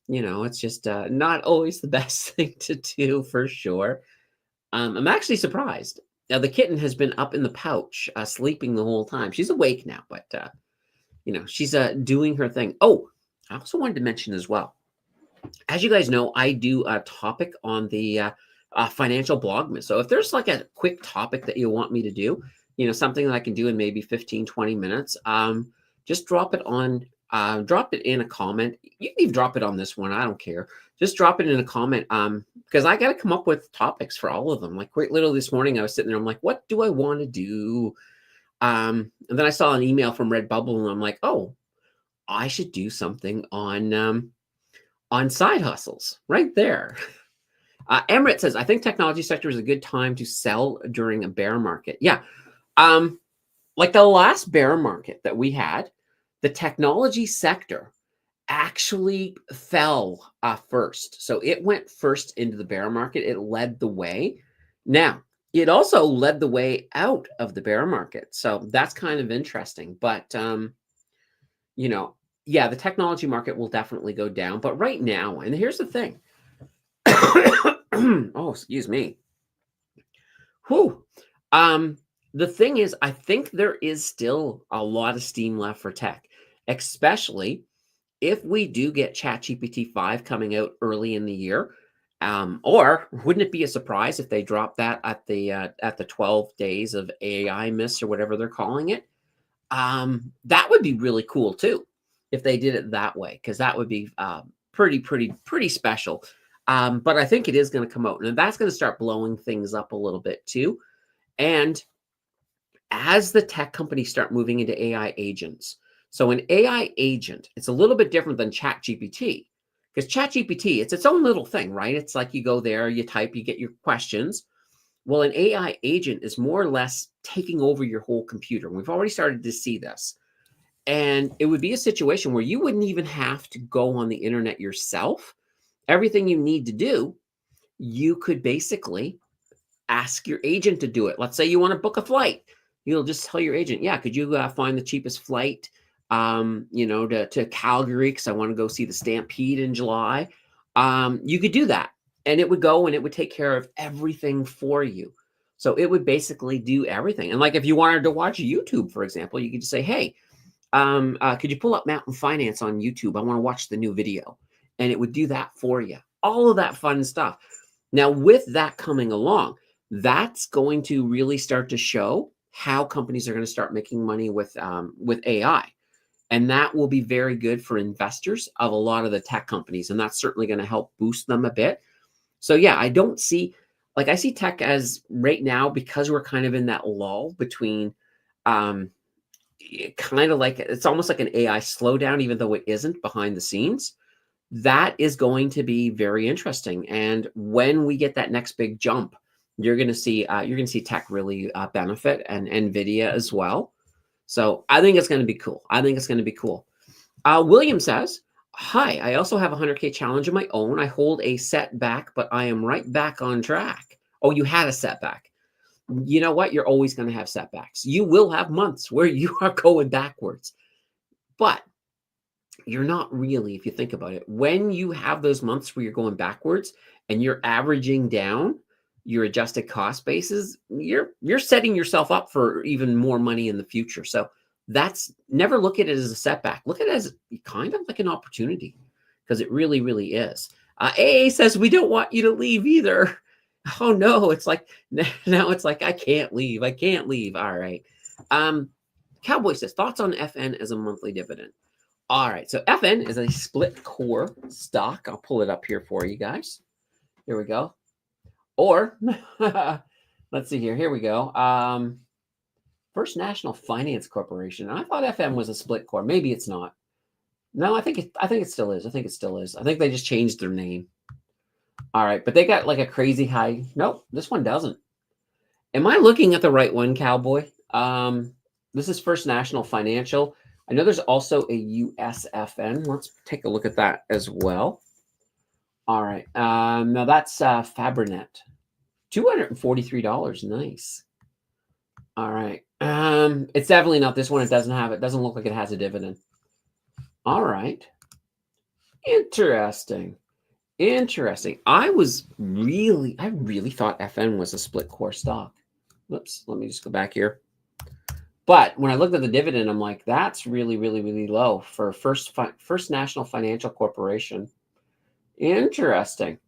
la. It's just not always the best thing to do for sure. I'm actually surprised. Now, the kitten has been up in the pouch, sleeping the whole time. She's awake now, but, she's doing her thing. Oh, I also wanted to mention as well, as you guys know, I do a topic on the financial blogmas. So if there's like a quick topic that you want me to do, something that I can do in maybe 15, 20 minutes, just drop it in a comment. You can even drop it on this one. I don't care. Just drop it in a comment because I got to come up with topics for all of them. Like quite literally this morning, I was sitting there. I'm like, what do I want to do? And then I saw an email from Redbubble, and I'm like, oh, I should do something on side hustles right there. Emirates says, I think technology sector is a good time to sell during a bear market. Yeah. Like the last bear market that we had, the technology sector actually fell first. So it went first into the bear market. It led the way. Now, it also led the way out of the bear market. So that's kind of interesting. But, yeah, the technology market will definitely go down. But right now, and here's the thing. Oh, excuse me. Whew. The thing is, I think there is still a lot of steam left for tech, especially if we do get ChatGPT 5 coming out early in the year. Or wouldn't it be a surprise if they drop that at the 12 days of AI miss or whatever they're calling it? That would be really cool too if they did it that way, because that would be pretty special. But I think it is going to come out, and that's going to start blowing things up a little bit too. And as the tech companies start moving into AI agents, so an AI agent, it's a little bit different than ChatGPT, because ChatGPT, it's its own little thing, right? It's like you go there, you type, you get your questions. Well, an AI agent is more or less taking over your whole computer. We've already started to see this. And it would be a situation where you wouldn't even have to go on the internet yourself. Everything you need to do, you could basically ask your agent to do it. Let's say you want to book a flight. You'll just tell your agent, yeah, could you find the cheapest flight, to Calgary because I want to go see the Stampede in July. You could do that, and it would go and it would take care of everything for you. So it would basically do everything. And like if you wanted to watch YouTube, for example, you could just say, hey, could you pull up Mountain Finance on YouTube? I want to watch the new video. And it would do that for you. All of that fun stuff. Now, with that coming along, that's going to really start to show how companies are going to start making money with AI. And that will be very good for investors of a lot of the tech companies. And that's certainly going to help boost them a bit. So yeah, I don't see, I see tech as right now, because we're kind of in that lull between kind of like, it's almost like an AI slowdown, even though it isn't behind the scenes. That is going to be very interesting. And when we get that next big jump, you're going to see tech really benefit, and Nvidia as well. So I think it's going to be cool. William says, hi, I also have a 100K challenge of my own. I hold a setback, but I am right back on track. Oh, you had a setback. You know what? You're always going to have setbacks. You will have months where you are going backwards, but you're not really, if you think about it, when you have those months where you're going backwards and you're averaging down your adjusted cost bases, you're setting yourself up for even more money in the future. So that's, never look at it as a setback. Look at it as kind of like an opportunity, because it really, really is. AA says, we don't want you to leave either. Oh no, it's like, now it's like, I can't leave. All right. Cowboy says, thoughts on FN as a monthly dividend. All right, so FN is a split core stock. I'll pull it up here for you guys. Here we go. Or, let's see here. Here we go. First National Finance Corporation. I thought FN was a split core. Maybe it's not. No, I think it still is. I think they just changed their name. All right, but they got like a crazy high. Nope, this one doesn't. Am I looking at the right one, Cowboy? This is First National Financial. I know there's also a USFN. Let's take a look at that as well. All right. Now that's Fabrinet. $243. Nice. All right. It's definitely not this one. It doesn't look like it has a dividend. All right. Interesting. I really thought FN was a split core stock. Whoops. Let me just go back here. But when I looked at the dividend, I'm like, that's really, really, really low for First National Financial Corporation. Interesting.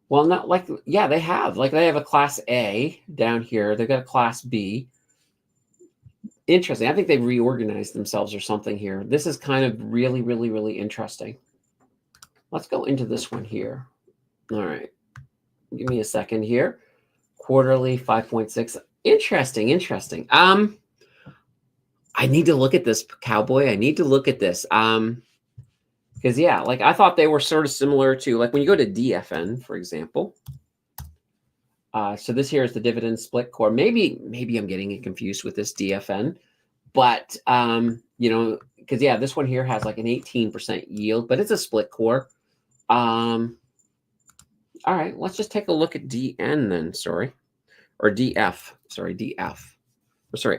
Well, not like, yeah, they have a class A down here. They've got a class B. Interesting. I think they've reorganized themselves or something here. This is kind of really, really, really interesting. Let's go into this one here. All right. Give me a second here. Quarterly 5.6. Interesting. I need to look at this, Cowboy. I need to look at this. Because yeah, I thought they were sort of similar to when you go to DFN, for example. So this here is the dividend split core. Maybe I'm getting it confused with this DFN, but because yeah, this one here has like an 18% yield, but it's a split core. All right, let's just take a look at DN then. Or DF.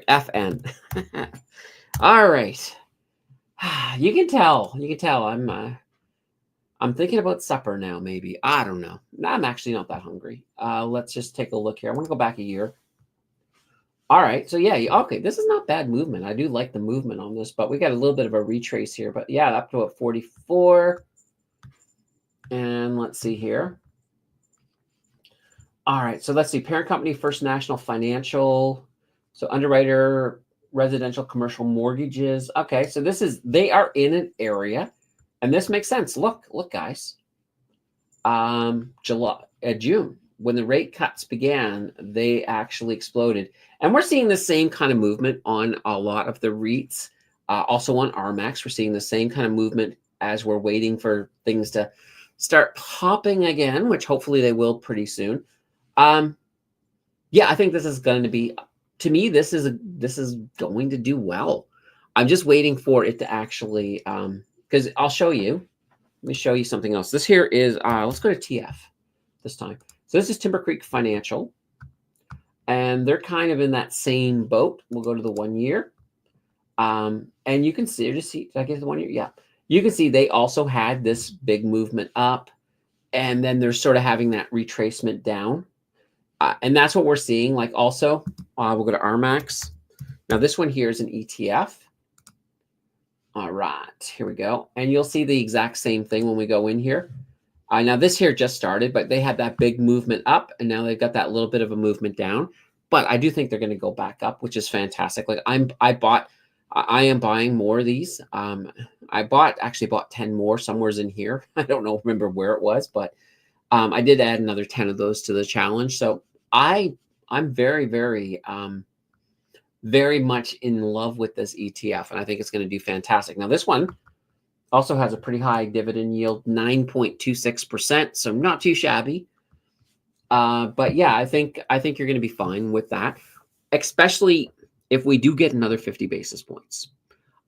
FN. All right. You can tell. I'm thinking about supper now, maybe. I don't know. I'm actually not that hungry. Let's just take a look here. I want to go back a year. All right. So yeah, okay. This is not bad movement. I do like the movement on this, but we got a little bit of a retrace here. But yeah, up to 44. And let's see here. All right. So let's see. Parent company, First National Financial. So underwriter, residential commercial mortgages. Okay. So they are in an area, and this makes sense. Look, guys. June, when the rate cuts began, they actually exploded. And we're seeing the same kind of movement on a lot of the REITs. Also on RMAX, we're seeing the same kind of movement as we're waiting for things to start popping again, which hopefully they will pretty soon. Yeah, I think this is going to be, to me, this is going to do well. I'm just waiting for it to actually, because I'll show you. Let me show you something else. This here is, let's go to TF this time. So this is Timber Creek Financial. and they're kind of in that same boat. We'll go to the 1 year. And you can see, did I get the 1 year? Yeah. You can see they also had this big movement up, and then they're sort of having that retracement down. And that's what we're seeing. Like also, we'll go to RMAX. Now this one here is an ETF. All right, here we go. And you'll see the exact same thing when we go in here. Now this here just started, but they had that big movement up, and now they've got that little bit of a movement down. But I do think they're going to go back up, which is fantastic. Like I am buying more of these. I actually bought 10 more. Somewhere's in here. I don't remember where it was, but I did add another 10 of those to the challenge. So I'm very, very, very much in love with this ETF, and I think it's going to do fantastic. Now this one also has a pretty high dividend yield, 9.26%, so not too shabby. But yeah, I think you're going to be fine with that, especially if we do get another 50 basis points.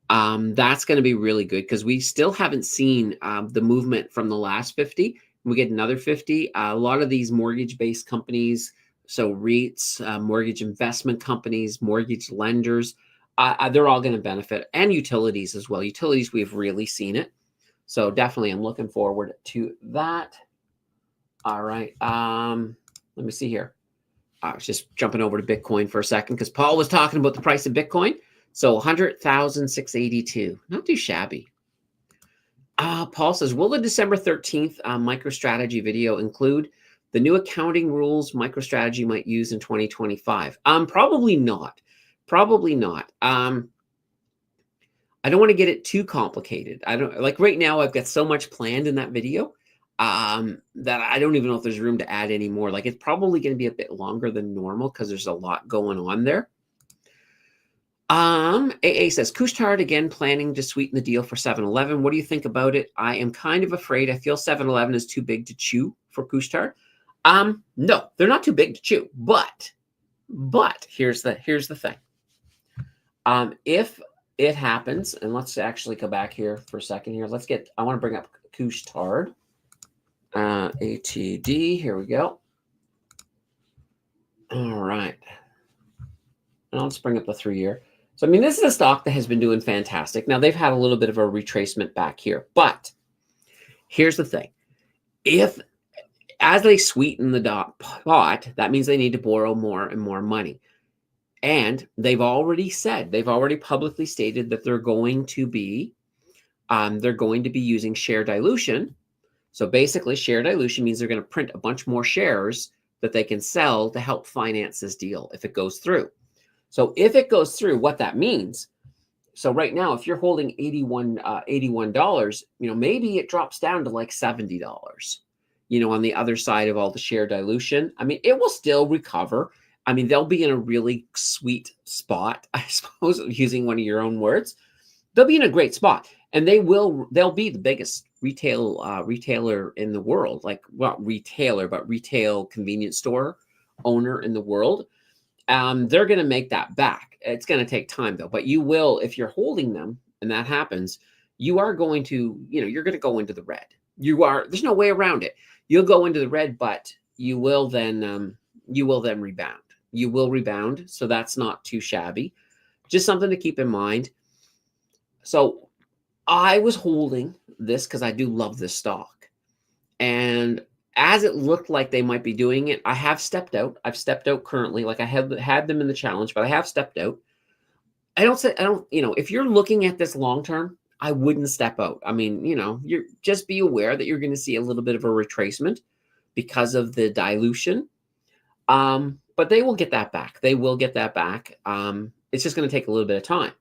That's going to be really good because we still haven't seen the movement from the last 50. We get another 50. A lot of these mortgage-based companies, so REITs, mortgage investment companies, mortgage lenders, they're all going to benefit, and utilities as well. Utilities, we've really seen it. So definitely I'm looking forward to that. All right. Let me see here. I was just jumping over to Bitcoin for a second because Paul was talking about the price of Bitcoin. So 100,682. Not too shabby. Paul says, will the December 13th MicroStrategy video include the new accounting rules MicroStrategy might use in 2025? Probably not. Probably not. I don't want to get it too complicated. I don't like right now. I've got so much planned in that video that I don't even know if there's room to add any more. Like it's probably going to be a bit longer than normal because there's a lot going on there. AA says, Couche-Tard again planning to sweeten the deal for 7-Eleven. What do you think about it? I am kind of afraid. I feel 7-Eleven is too big to chew for Couche-Tard. No, they're not too big to chew, but here's the thing. If it happens, and let's actually go back here for a second here. I want to bring up Couche-Tard. ATD, here we go. All right. And I'll just bring up the 3-year. So, I mean, this is a stock that has been doing fantastic. Now, they've had a little bit of a retracement back here. But here's the thing. As they sweeten the pot, that means they need to borrow more and more money. And they've already publicly stated that they're going to be using share dilution. So basically, share dilution means they're going to print a bunch more shares that they can sell to help finance this deal if it goes through. So if it goes through, what that means, so right now, if you're holding $81, maybe it drops down to like $70, on the other side of all the share dilution. I mean, it will still recover. I mean, they'll be in a really sweet spot, I suppose, using one of your own words. They'll be in a great spot, and they'll be the biggest retailer in the world, like not retailer, but retail convenience store owner in the world. They're going to make that back. It's going to take time though, but you will, if you're holding them and that happens, you are going to, you're going to go into the red. There's no way around it. You'll go into the red, but you will then rebound. You will rebound. So that's not too shabby. Just something to keep in mind. So I was holding this because I do love this stock. And as it looked like they might be doing it, I have stepped out. I've stepped out currently. Like I have had them in the challenge, but I have stepped out. If you're looking at this long term, I wouldn't step out. I mean, you're just be aware that you're going to see a little bit of a retracement because of the dilution. But they will get that back. They will get that back. It's just going to take a little bit of time.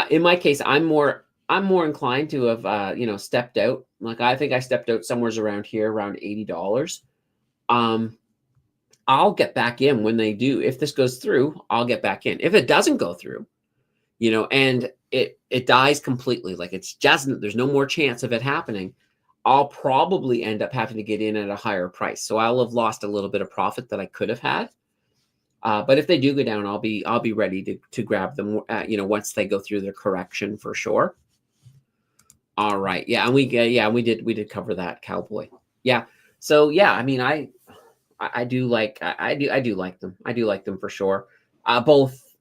In my case, I'm more inclined to have stepped out. Like I think I stepped out somewhere around here, around $80. I'll get back in when they do. If this goes through, I'll get back in. If it doesn't go through, and it dies completely, like it's just there's no more chance of it happening, I'll probably end up having to get in at a higher price. So I'll have lost a little bit of profit that I could have had. But if they do go down, I'll be ready to grab them. Once they go through their correction for sure. All right, yeah, and we did cover that, Cowboy. Yeah, so yeah, I mean, I I do like I do like them. I do like them for sure. Both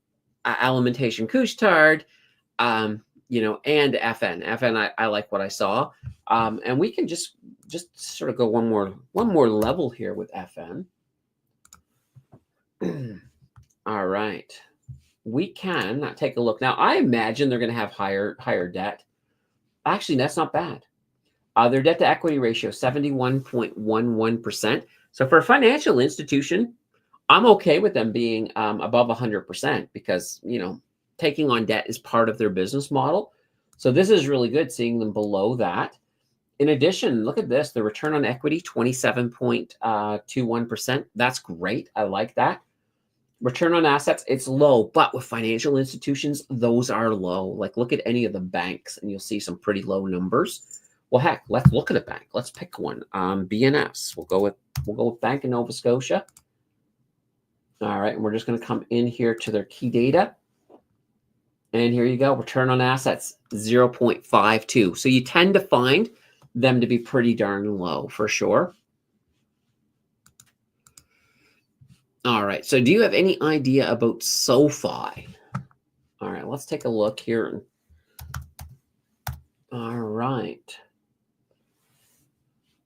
Alimentation Couche-Tard, and FN. FN, I like what I saw. And we can just sort of go one more level here with FN. All right. We can take a look. Now, I imagine they're going to have higher debt. Actually, that's not bad. Their debt to equity ratio, 71.11%. So for a financial institution, I'm okay with them being above 100% because, taking on debt is part of their business model. So this is really good seeing them below that. In addition, look at this, the return on equity, 27.21%. That's great. I like that. Return on assets, it's low, but with financial institutions, those are low. Like look at any of the banks and you'll see some pretty low numbers. Well, heck, let's look at a bank. Let's pick one. BNS. We'll go with Bank of Nova Scotia. All right, and we're just going to come in here to their key data. And here you go, return on assets, 0.52. So you tend to find them to be pretty darn low for sure. All right, so do you have any idea about SoFi? All right, let's take a look here. All right.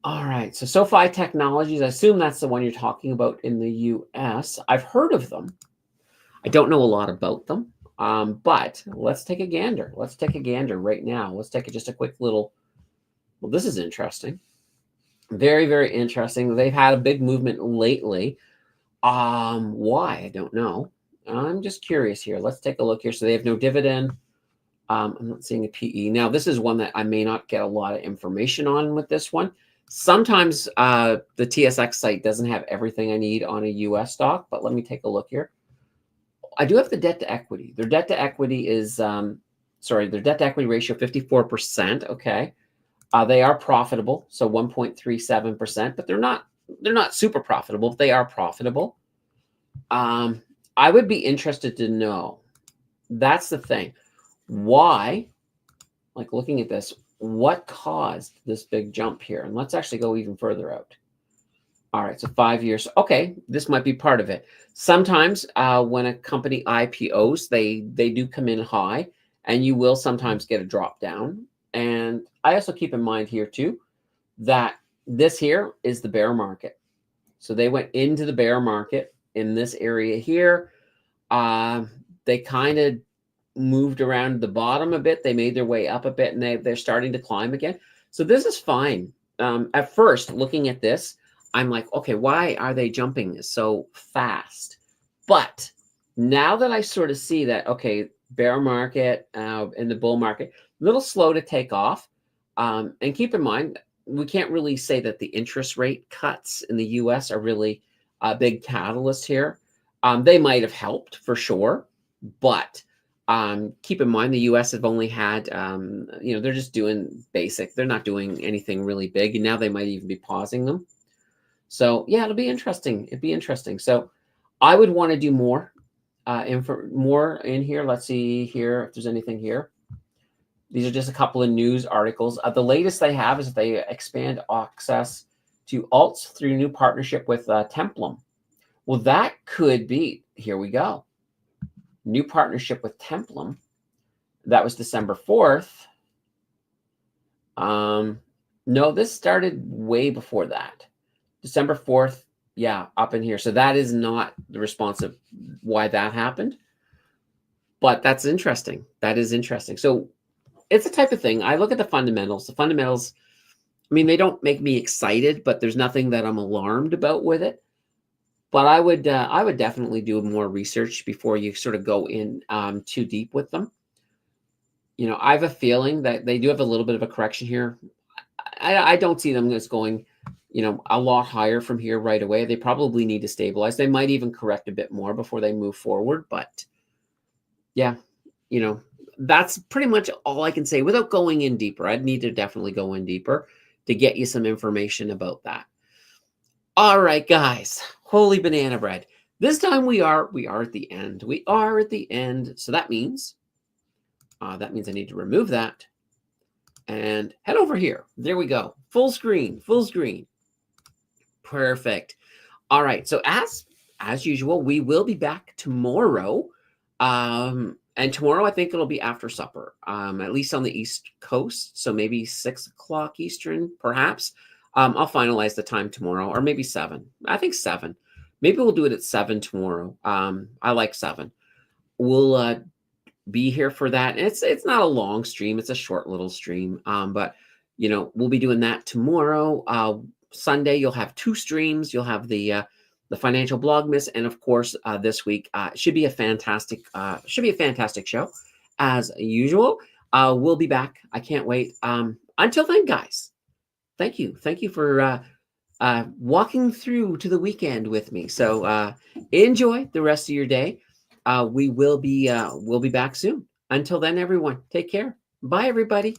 All right, so SoFi Technologies, I assume that's the one you're talking about in the US. I've heard of them. I don't know a lot about them, but let's take a gander. Let's take a gander right now. Let's take just a quick little, well, this is interesting. Very, very interesting. They've had a big movement lately. Why? I don't know. I'm just curious here. Let's take a look here. So they have no dividend. I'm not seeing a PE. Now, this is one that I may not get a lot of information on with this one. Sometimes the TSX site doesn't have everything I need on a US stock, but let me take a look here. I do have the debt to equity. Their debt to equity is, their debt to equity ratio, 54%. Okay. They are profitable, so 1.37%, but they're not super profitable. They are profitable. I would be interested to know. That's the thing. Why, like looking at this, what caused this big jump here? And let's actually go even further out. All right, so 5 years. Okay, this might be part of it. Sometimes when a company IPOs, they do come in high, and you will sometimes get a drop down. And I also keep in mind here too that this here is the bear market. So they went into the bear market in this area here. They kind of moved around the bottom a bit. They made their way up a bit, and they're starting to climb again. So this is fine. At first, looking at this, I'm like, okay, why are they jumping so fast? But now that I sort of see that, okay, bear market and the bull market, a little slow to take off. And keep in mind, we can't really say that the interest rate cuts in the US are really a big catalyst here. They might have helped for sure, but keep in mind the US have only had, they're just doing basic. They're not doing anything really big, and now they might even be pausing them. So yeah, it'll be interesting. It'd be interesting. So I would want to do more more in here. Let's see here if there's anything here. These are just a couple of news articles. The latest they have is they expand access to alts through new partnership with Templum. Well, that could be, here we go. New partnership with Templum. That was December 4th. No, this started way before that. December 4th, yeah, up in here. So that is not the response of why that happened. But that's interesting. That is interesting. So it's the type of thing. I look at the fundamentals. The fundamentals, I mean, they don't make me excited, but there's nothing that I'm alarmed about with it. But I would definitely do more research before you sort of go in too deep with them. I have a feeling that they do have a little bit of a correction here. I don't see them as going, a lot higher from here right away. They probably need to stabilize. They might even correct a bit more before they move forward. But yeah, that's pretty much all I can say without going in deeper. I'd need to definitely go in deeper to get you some information about that. All right, guys, holy banana bread. This time we are at the end. We are at the end. So that means I need to remove that and head over here. There we go. Full screen, full screen. Perfect. All right. So as usual, we will be back tomorrow. And tomorrow I think it'll be after supper. At least on the East Coast. So maybe 6 o'clock Eastern, perhaps. I'll finalize the time tomorrow, or maybe 7. I think 7. Maybe we'll do it at 7 tomorrow. I like 7. We'll be here for that. And it's not a long stream, it's a short little stream. But we'll be doing that tomorrow. Sunday you'll have 2 streams. You'll have the financial blog miss, and of course this week should be a fantastic show as usual. We'll be back. I can't wait. Until then, guys, thank you for walking through to the weekend with me. So enjoy the rest of your day. We'll be back soon. Until then, everyone, take care. Bye, everybody.